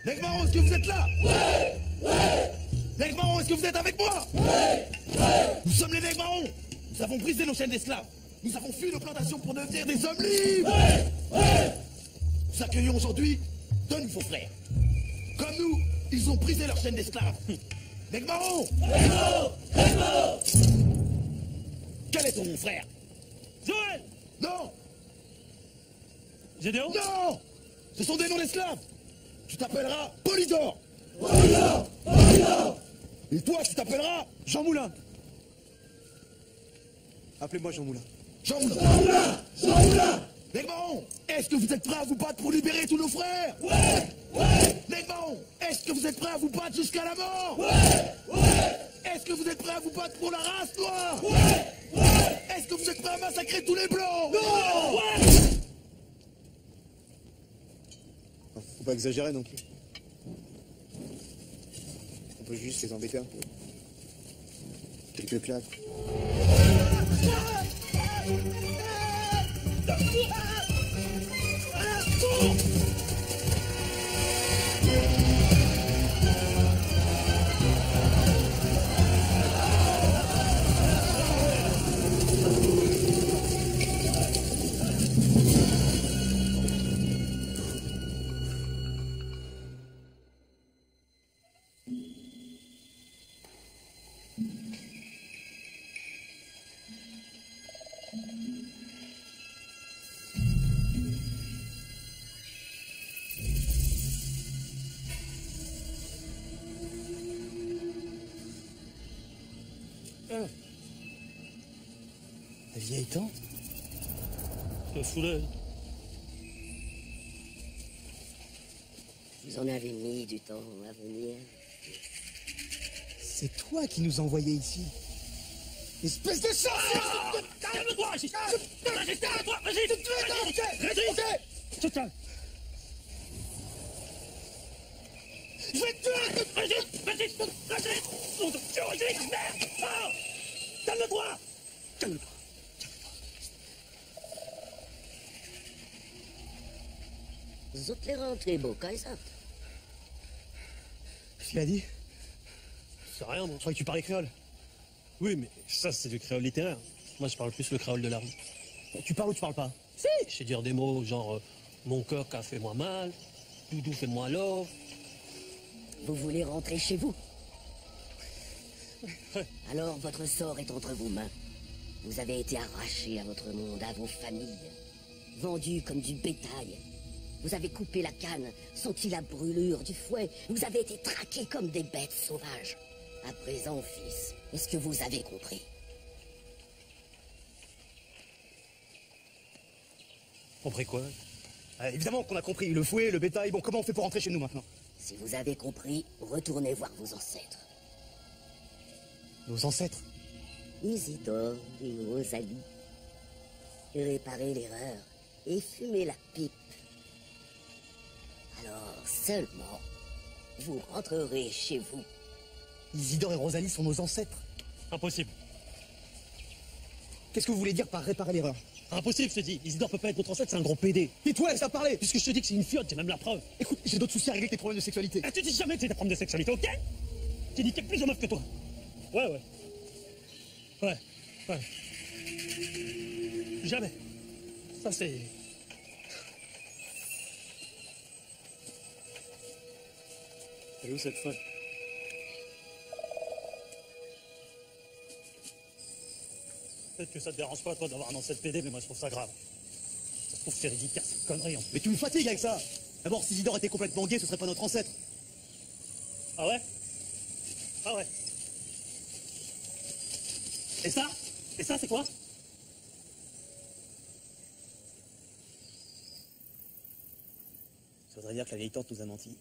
Nègre-Marron, est-ce que vous êtes là? Ouais! Ouais! Nègre-Marron, est-ce que vous êtes avec moi? Ouais! Ouais! Nous sommes les Nègre-Marrons. Nous avons brisé nos chaînes d'esclaves. Nous avons fui nos plantations pour devenir des hommes libres. Ouais! Ouais! Nous accueillons aujourd'hui deux nouveaux frères. Comme nous, ils ont brisé leurs chaînes d'esclaves. Nègre-Marron! Nègre-Marron! Nègre-Marron! Quel est ton nom, frère? Joël! Non! Gédéon? Non! Ce sont des noms d'esclaves. Tu t'appelleras Polydore. Polydore! Polydore! Et toi, tu t'appelleras Jean Moulin. Appelez-moi Jean Moulin. Jean Moulin! Jean Moulin! Jean Moulin! Nègre-Marron, est-ce que vous êtes prêts à vous battre pour libérer tous nos frères? Ouais! Ouais! Nègre-Marron, est-ce que vous êtes prêts à vous battre jusqu'à la mort? Ouais! Ouais! Est-ce que vous êtes prêts à vous battre pour la race noire? Ouais! Ouais! Est-ce que vous êtes prêts à massacrer tous les blancs? Non! Ouais! Faut pas exagérer non plus. On peut juste les embêter un peu. Quelques claques. La vieille tante? Le fouleux. Vous en avez mis du temps à venir. C'est toi qui nous envoyais ici. Espèce de sorcière! Calme-toi, Régis. Régis, calme-toi, Régis. Régis. Tu te calmes. Je vais te tuer. Régis. Régis. Merde. Oh. Calme-toi. Calme-toi. Zottler rentré, beau, Kaiser. Qu'est-ce qu'il a dit? C'est rien, moi. Je croyais que tu parlais créole. Oui, mais ça, c'est du créole littéraire. Moi, je parle plus le créole de la rue. Tu parles ou tu parles pas? Si, je sais dire des mots genre mon cœur a fait moi mal, doudou fait moi l'or. Vous voulez rentrer chez vous? Alors votre sort est entre vos mains. Vous avez été arraché à votre monde, à vos familles, vendus comme du bétail. Vous avez coupé la canne, senti la brûlure du fouet. Vous avez été traqués comme des bêtes sauvages. À présent, fils, est-ce que vous avez compris? Compris quoi? Évidemment qu'on a compris. Le fouet, le bétail. Bon, comment on fait pour rentrer chez nous maintenant? Si vous avez compris, retournez voir vos ancêtres. Nos ancêtres? Isidore et Rosalie. Réparez l'erreur et fumez la pipe. Alors seulement, vous rentrerez chez vous. Isidore et Rosalie sont nos ancêtres. Impossible. Qu'est-ce que vous voulez dire par réparer l'erreur? Impossible, je te dis. Isidore peut pas être votre ancêtre, c'est un gros PD. Et toi, ça parlait. Puisque je te dis que c'est une fiotte, j'ai même la preuve. Écoute, j'ai d'autres soucis à régler que tes problèmes de sexualité. Ah, tu dis jamais que c'est des problèmes de sexualité, ok? J'ai dit qu'il y a plus de meufs que toi. Ouais. Jamais. Ça, c'est... Elle est où cette folle? Peut-être que ça te dérange pas, toi, d'avoir un ancêtre PD, mais moi, je trouve ça grave. Ça se trouve, c'est ridicule, c'est une connerie. Mais tu me fatigues avec ça. D'abord, si Isidore était complètement gay, ce serait pas notre ancêtre. Ah ouais? Et ça, c'est quoi? Ça voudrait dire que la vieille tante nous a menti.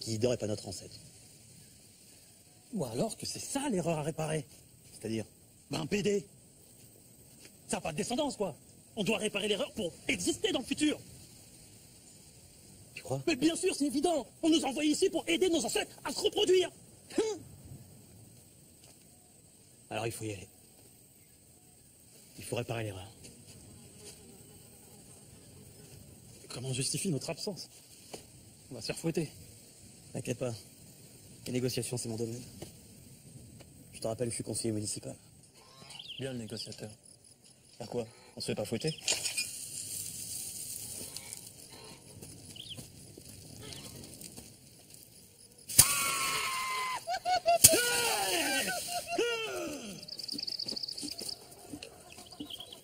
Qu'Isidore est pas notre ancêtre. Ou alors que c'est ça l'erreur à réparer. C'est-à-dire? Ben, un PD. Ça n'a pas de descendance, quoi. On doit réparer l'erreur pour exister dans le futur. Tu crois? Mais bien sûr, c'est évident. On nous a envoyés ici pour aider nos ancêtres à se reproduire. Alors il faut y aller. Il faut réparer l'erreur. Comment on justifie notre absence? On va se faire fouetter. T'inquiète pas. Les négociations, c'est mon domaine. Je te rappelle, je suis conseiller municipal. Bien le négociateur. À quoi? On se fait pas fouetter?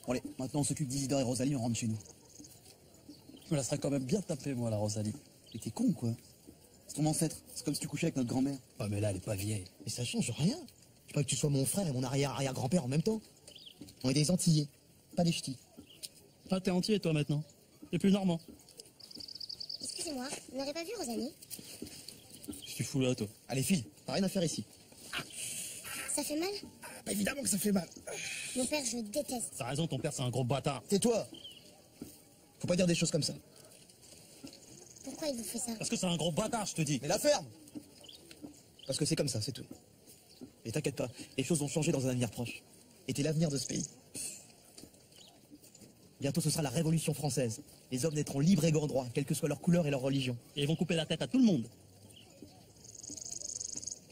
Bon allez, maintenant on s'occupe d'Isidore et Rosalie, on rentre chez nous. Je me la serais quand même bien tapée, moi, la Rosalie. Mais t'es con, quoi. C'est ton ancêtre. C'est comme si tu couchais avec notre grand-mère. Ouais, mais là, elle est pas vieille. Mais ça change rien. Je veux pas que tu sois mon frère et mon arrière-arrière-grand-père en même temps. On est des Antillais, pas des ch'tis. Ah, t'es entier, toi, maintenant. T'es plus normand. Excusez-moi, vous n'aurez pas vu Rosalie? Je suis fou là, toi. Allez, file, t'as rien à faire ici. Ça fait mal? Bah, évidemment que ça fait mal. Mon père, je le déteste. T'as raison, ton père, c'est un gros bâtard. Tais-toi. Faut pas dire des choses comme ça. Pourquoi il vous fait ça? Parce que c'est un gros bâtard, je te dis. Mais la ferme. Parce que c'est comme ça, c'est tout. Et t'inquiète pas, les choses vont changer dans un avenir proche. Et t'es l'avenir de ce pays. Bientôt ce sera la Révolution française. Les hommes naîtront libres et égaux droits, quelle que soit leur couleur et leur religion. Et ils vont couper la tête à tout le monde.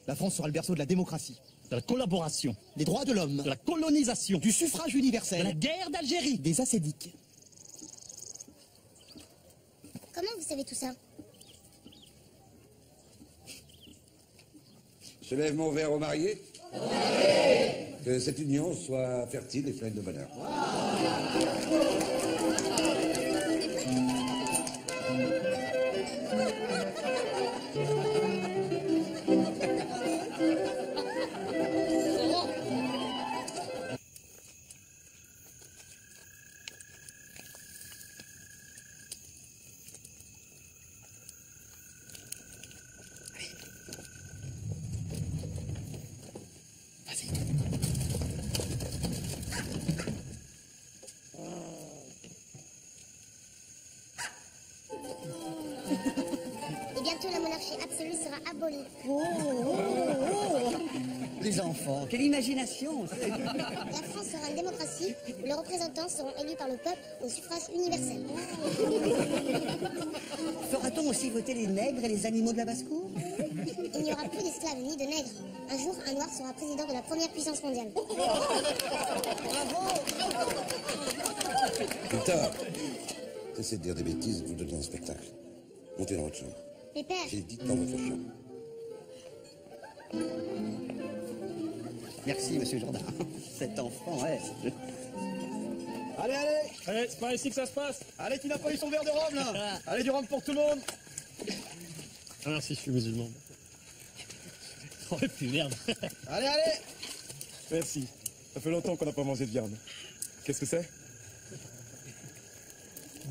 La France sera le berceau de la démocratie. De la collaboration. Des droits de l'homme. De la colonisation. Du suffrage universel. De la guerre d'Algérie. Des ascédiques. Comment vous savez tout ça? Je lève mon verre aux mariés. Que cette union soit fertile et pleine de bonheur. l'anarchie absolue sera abolie. Les enfants, quelle imagination! La France sera une démocratie où les représentants seront élus par le peuple au suffrage universel. Fera-t-on aussi voter les nègres et les animaux de la basse-cour? Il n'y aura plus d'esclaves ni de nègres. Un jour, un noir sera président de la première puissance mondiale. Putain, cessez de dire des bêtises, vous donnez un spectacle. Montez dans votre chambre. Mais père... J'ai dit dans votre chambre. Merci, monsieur Jourdain. Cet enfant, ouais. Allez, allez! Allez, c'est pas ici que ça se passe. Allez, qui n'a pas eu son verre de rhum, là? Allez, du rhum pour tout le monde! Ah, merci, je suis musulman. Oh, et puis merde. Allez, allez! Merci. Ça fait longtemps qu'on n'a pas mangé de viande. Qu'est-ce que c'est?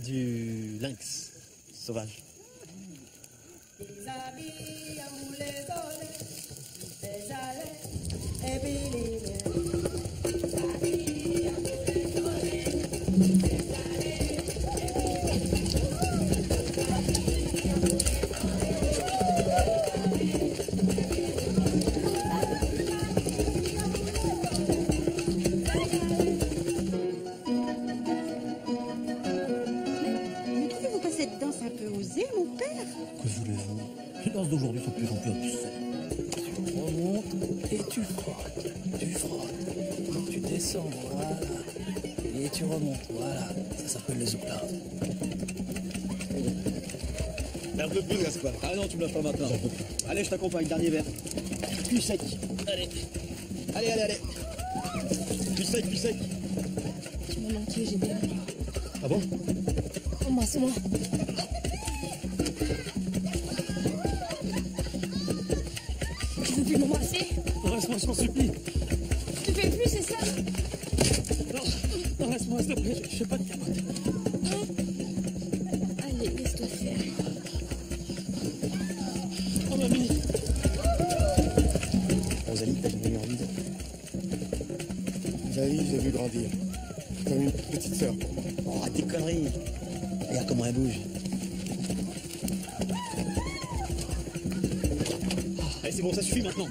Du lynx sauvage. Que voulez-vous? Les danses d'aujourd'hui sont de plus en plus obscènes. Tu remontes et tu frottes. Tu descends, voilà. Et tu remontes, voilà. Ça s'appelle les octaves. Un peu plus, Gaspard. Ah non, tu me lâches pas maintenant. Allez, je t'accompagne, dernier verre. Plus sec. Allez. Allez, allez, allez. Plus sec, plus sec. Tu m'as manqué, Gédéon. Ah bon? Embrasse-moi. Tu veux plus m'embrasser? Reste-moi, je t'en supplie. Tu fais plus, c'est ça? Non, reste-moi, s'il te plaît, je fais pas de capote. Allez, laisse-toi faire. Oh, mamie. Rosalie, t'as jamais eu envie de... Zali, j'ai vu grandir. Comme une petite sœur. Oh, arrête tes conneries. Regarde comment elle bouge. Allez, c'est bon, ça suffit maintenant.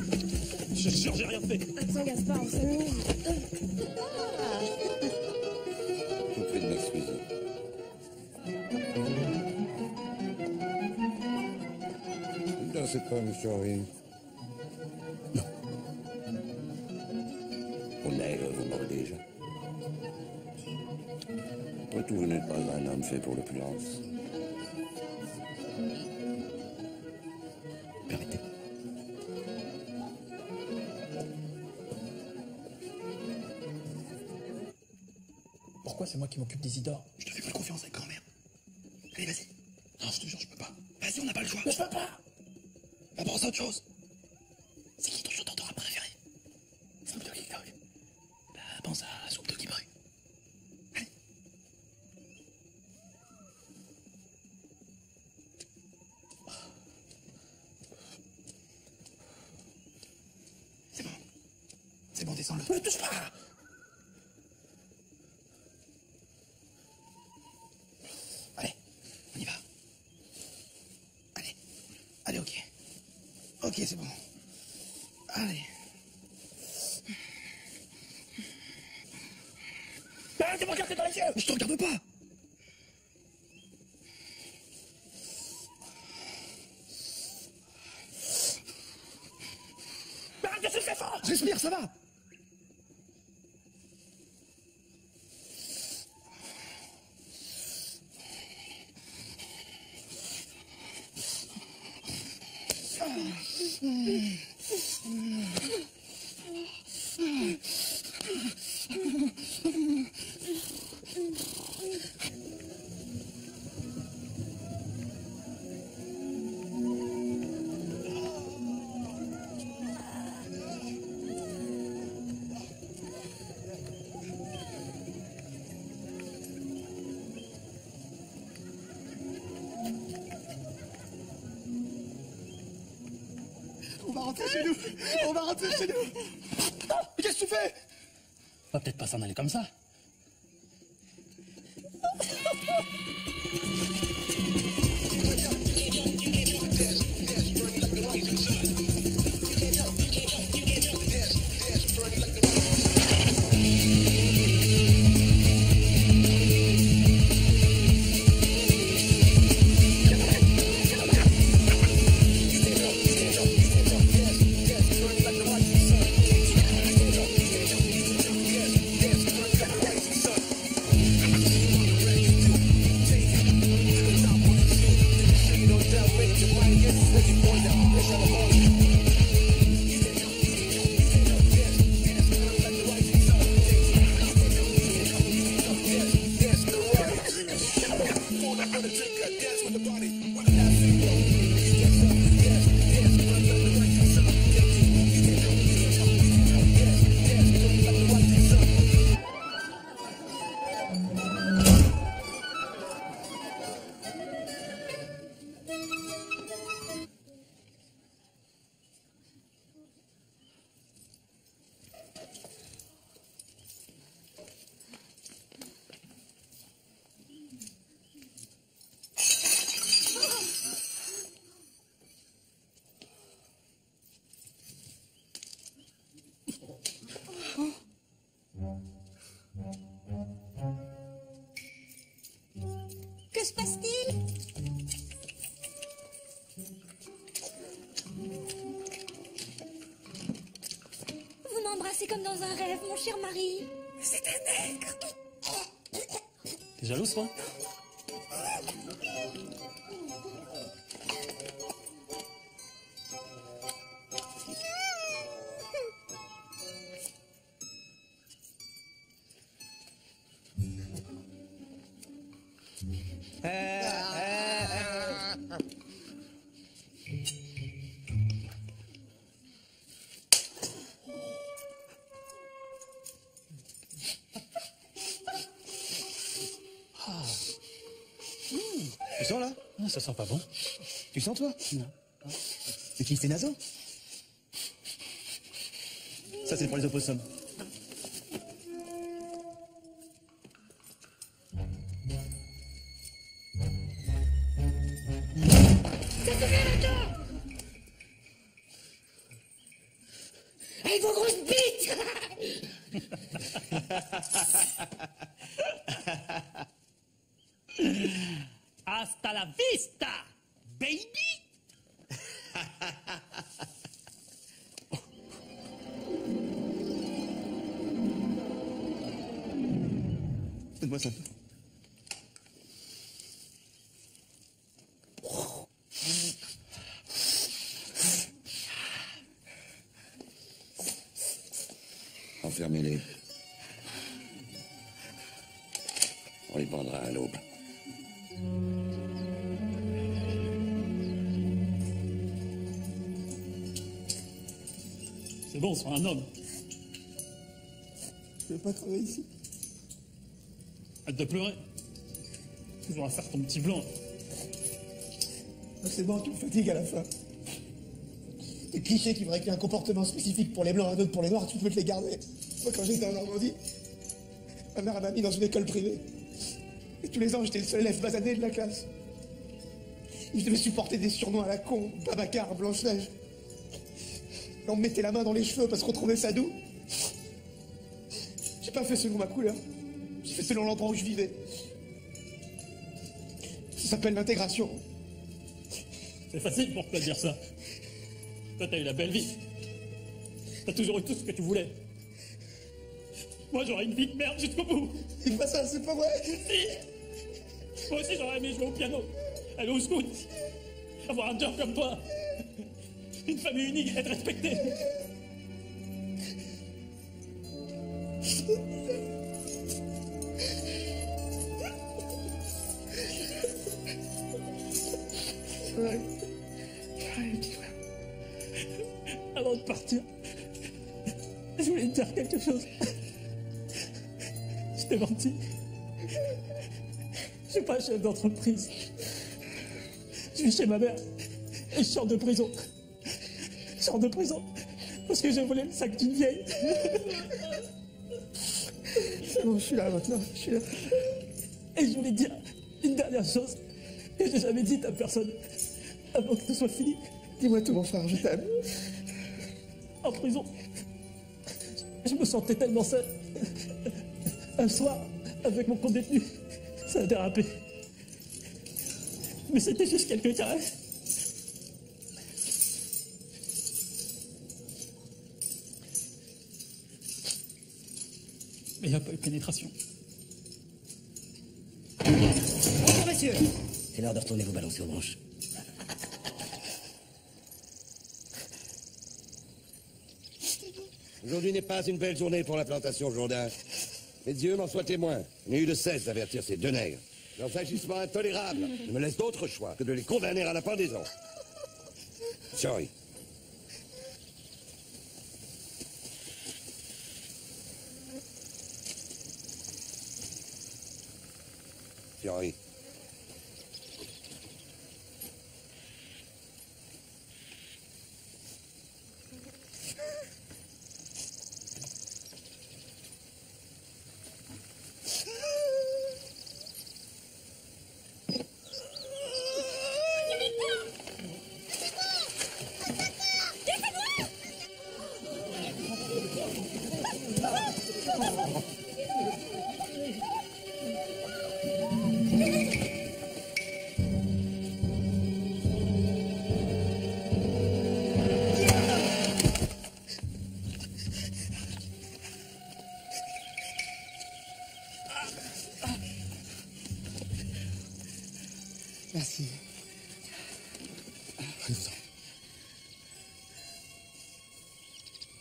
Je jure, j'ai rien fait. Attends, Gaspard, on s'amuse. Je vous prie de m'excuser. Ne dansez pas, monsieur Henry. Non. Au nègre, vous m'aurez déjà. Après tout, vous n'êtes pas un homme fait pour l'opulence. Permettez. Pourquoi c'est moi qui m'occupe d'Isidore? Je te fais pas confiance avec grand-mère. Allez, vas-y. Non, je te jure, je peux pas. Vas-y, on n'a pas le choix. Mais je peux pas. Va penser à autre chose. C'est qui ton chanteur de rap préféré? Snoop Doggy Dogg. Bah, pense à Snoop Doggy Boy. Allez. C'est bon. C'est bon, descends-le. Ne touche pas. Allez, on y va. Allez. Allez, ok. Ok, c'est bon. Allez. Arrête de me regarder dans les yeux. Je te regarde pas. Arrête de souffler fort. Respire, ça va. On va rentrer chez nous. On va rentrer chez nous. Mais qu'est-ce que tu fais? On va peut-être pas s'en aller comme ça. c'est comme dans un rêve, mon cher mari. C'est un nègre. T'es jalouse, toi? Tu sens là? Ah, ça sent pas bon. Tu sens toi? Non. C'est qui? C'est Nazo? Ça c'est pour les opossums. Hey, vos grosses bites! Hasta la vista, baby! Donne-moi ça. Enfermez-les. On les pendra à l'aube. C'est bon, sois un homme. Je veux pas travailler ici. Arrête de pleurer. Toujours à faire ton petit blanc. C'est bon, tu me fatigues à la fin. Les clichés qui voudraient qu'il y ait un comportement spécifique pour les blancs et un autre pour les noirs, tu peux te les garder. Moi, quand j'étais en Normandie, ma mère m'a mis dans une école privée. Et tous les ans, j'étais le seul élève basané de la classe. Et je devais supporter des surnoms à la con, Babacar, Blanche-Neige. Et on me mettait la main dans les cheveux parce qu'on trouvait ça doux. J'ai pas fait selon ma couleur. J'ai fait selon l'endroit où je vivais. Ça s'appelle l'intégration. C'est facile pour toi de dire ça. Toi, t'as eu la belle vie. T'as toujours eu tout ce que tu voulais. Moi, j'aurais une vie de merde jusqu'au bout. Dis pas ça, c'est pas vrai. Si. Moi aussi, j'aurais aimé jouer au piano, aller au scout, avoir un job comme toi. Une famille unique et être respectée. Ouais. Avant de partir, je voulais te dire quelque chose. Je t'ai menti. Je suis pas chef d'entreprise. Je vis chez ma mère et je sors de prison. Je sors de prison parce que j'ai volé le sac d'une vieille. C'est bon, je suis là maintenant, je suis là. Et je voulais te dire une dernière chose que j'ai jamais dite à personne avant que tout soit fini. Dis-moi tout, mon frère, je t'aime. En prison, je me sentais tellement seul. Un soir, avec mon co-détenu, ça a dérapé. Mais c'était juste quelques caresses. Mais il n'y a pas eu de pénétration. Bonjour, messieurs. C'est l'heure de retourner vous balancer aux branches. Aujourd'hui n'est pas une belle journée pour la plantation Jourdain. Mais Dieu m'en soit témoin. Il n'y a eu de cesse d'avertir ces deux nègres. Leurs agissements intolérables ne me laissent d'autre choix que de les condamner à la pendaison. Sorry. Fiori.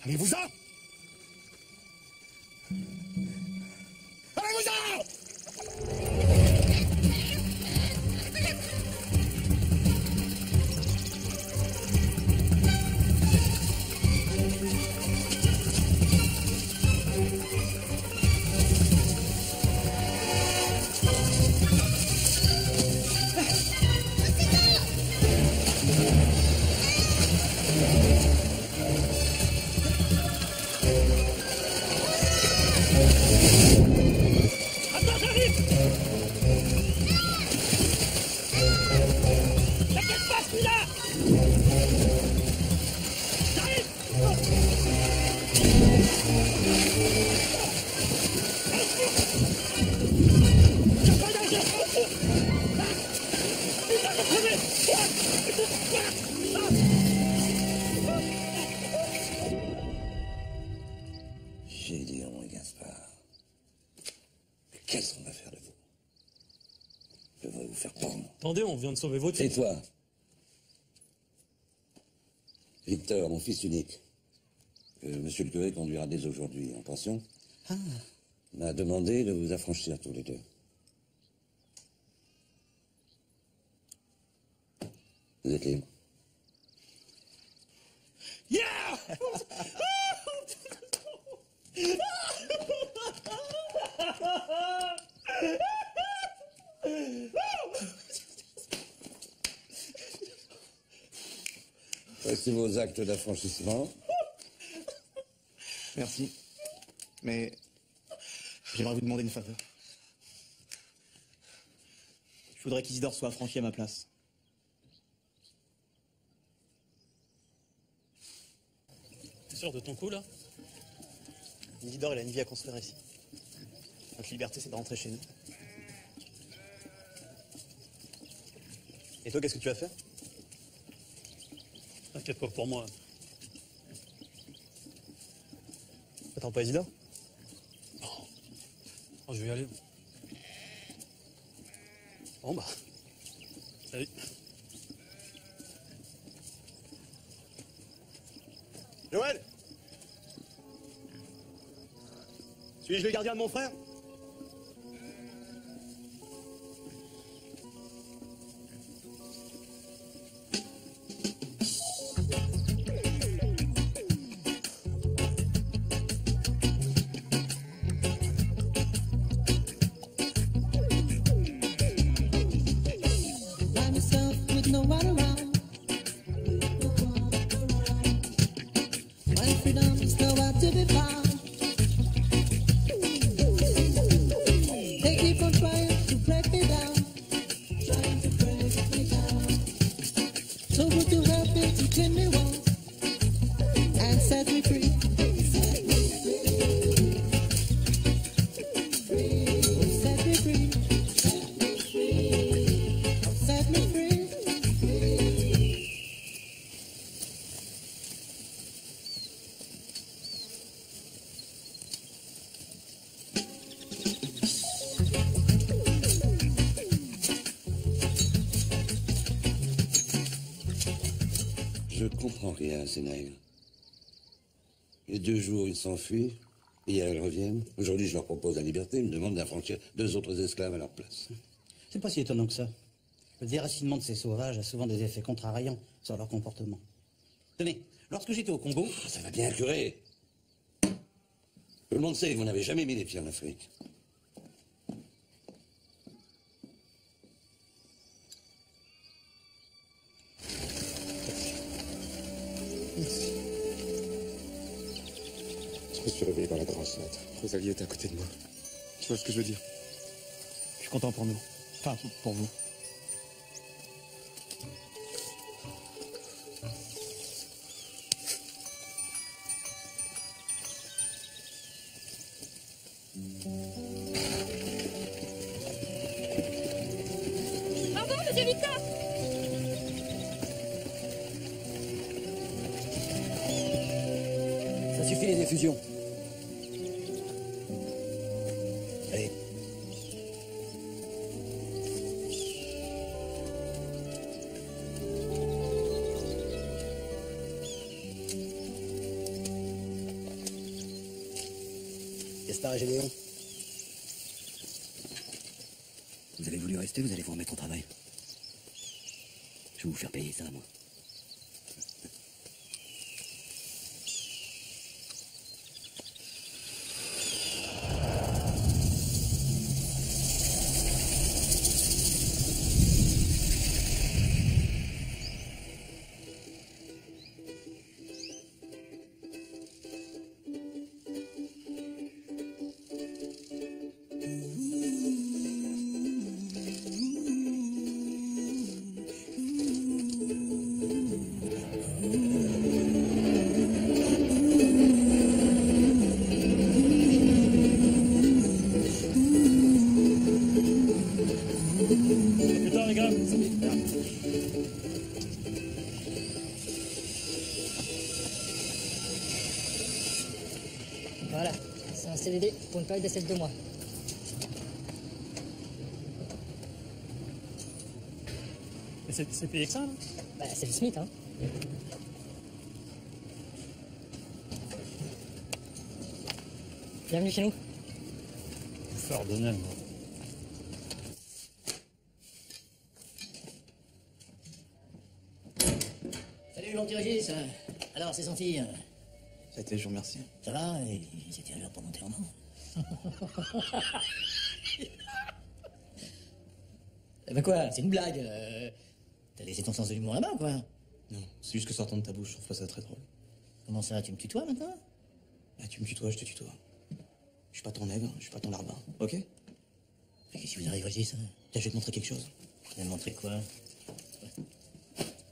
Allez-vous-en! Allez-vous-en! Attends, j'arrive! T'inquiète pas, je suis là! J'arrive! J'ai pas d'argent! Putain, je crever! Gédéon et Gaspard. Mais qu'est-ce qu'on va faire de vous? Je devrais vous faire pendre. Attendez, on vient de sauver votre fille. Et toi? Victor, mon fils unique, que monsieur le curé conduira dès aujourd'hui en pension, m'a demandé de vous affranchir tous les deux. Vous êtes libre. Yeah! Voici vos actes d'affranchissement. Merci. Mais j'aimerais vous demander une faveur. Je voudrais qu'Isidore soit affranchi à ma place. T'es sûr de ton coup, là? Isidore, il a une vie à construire ici. Notre liberté, c'est de rentrer chez nous. Et toi, qu'est-ce que tu vas faire? T'inquiète pas pour moi. Attends pas Isidore? Oh, je vais y aller. Bon, bah. Salut. Joël! Suis-je le gardien de mon frère? Find yourself with no one around. When freedom is nowhere to be found. They keep on trying to break me down. Trying to break me down. So good to help me to clean me once and set me free. Set me free. Set me free. Set me free. Je comprends rien à ces nègres. Les 2 jours, ils s'enfuient, et hier, ils reviennent. Aujourd'hui, je leur propose la liberté, ils me demandent d'affranchir 2 autres esclaves à leur place. C'est pas si étonnant que ça. Le déracinement de ces sauvages a souvent des effets contrariants sur leur comportement. Tenez, lorsque j'étais au Congo... Ça va bien, curé. Tout le monde sait que vous n'avez jamais mis les pieds en Afrique. Je me suis réveillé dans la grosse note. Rosalie était à côté de moi. Tu vois ce que je veux dire? Je suis content pour nous. Enfin, pour vous. Pardon, monsieur Victor! Ça suffit les effusions. Allez. Gaspard et Gédéon. Vous avez voulu rester, vous allez vous remettre au travail. Je vais vous faire payer ça, moi. Plus tard, les gars. Voilà, c'est un CDD pour une période d'essai de 2 mois. Mais c'est payé que ça, là? Bah, c'est le SMIC, hein. Bienvenue chez nous. Fardonnel, moi. Salut, l'anti-régis. Alors, c'est senti. Ça a été, je vous remercie. Ça va? Et ils étaient à l'heure pour monter en main. Eh ben quoi? C'est une blague. T'as laissé ton sens de l'humour là-bas, quoi. Non, c'est juste que sortant de ta bouche, je trouve pas ça très drôle. Comment ça? Tu me tutoies maintenant? Bah, tu me tutoies, je te tutoie. Je suis pas ton nègre, je suis pas ton larbin, ok? Mais qu'est-ce qui vous arrive, Régis? Tiens, je vais te montrer quelque chose. Tu vas me montrer quoi?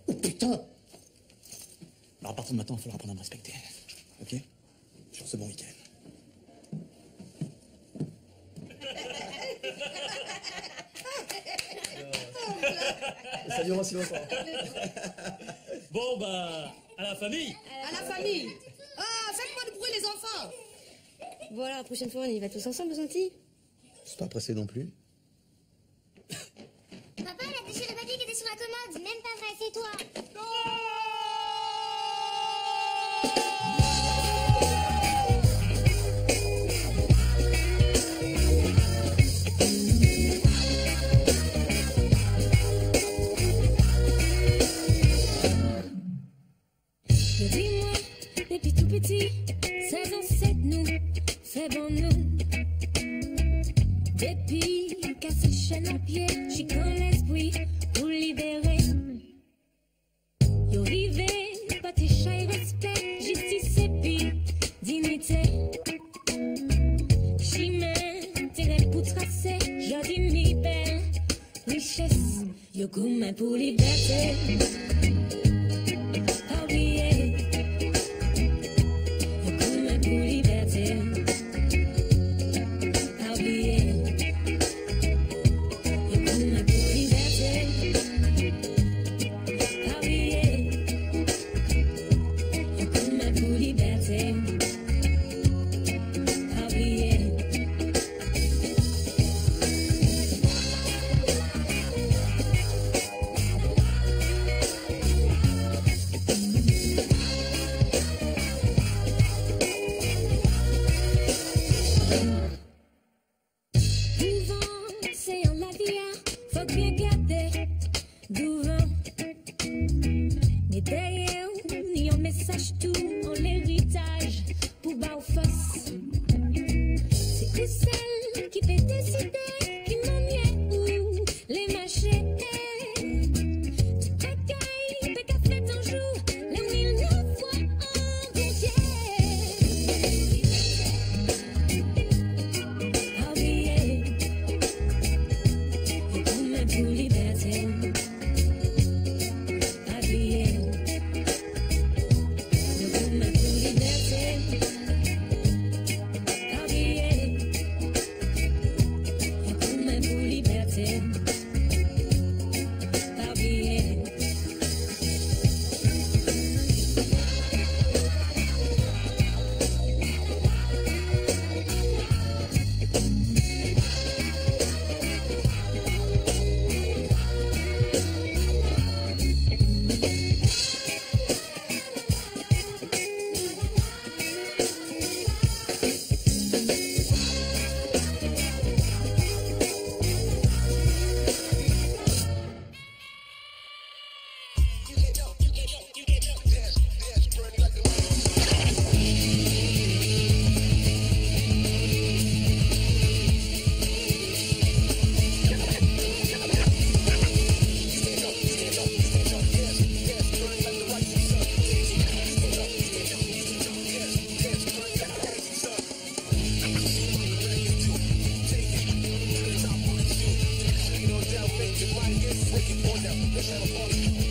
Oh putain! Alors, à partir de maintenant, il va falloir apprendre à me respecter. Ok? Sur ce bon week-end. Ça dure aussi longtemps. Bon, bah, à la famille. À la famille. Ah, faites-moi du bruit, les enfants. Voilà, la prochaine fois, on y va tous ensemble, Santi. C'est pas pressé non plus. Papa, elle a déchiré le papier qui était sur la commode. Même pas vrai, c'est toi. Dis-moi, depuis tout petit, 16 ans, c'est nous, c'est bon nous. Depuis cassé chaîne en pied, j'y connais l'esprit pour libérer. Yo rivé, pas tes chats et respect, justice et puis dignité. J'y mets tes rêves pour tracer, je dis mi belle richesse. Yo goût pour liberté. wicked, boy down, let's have a party.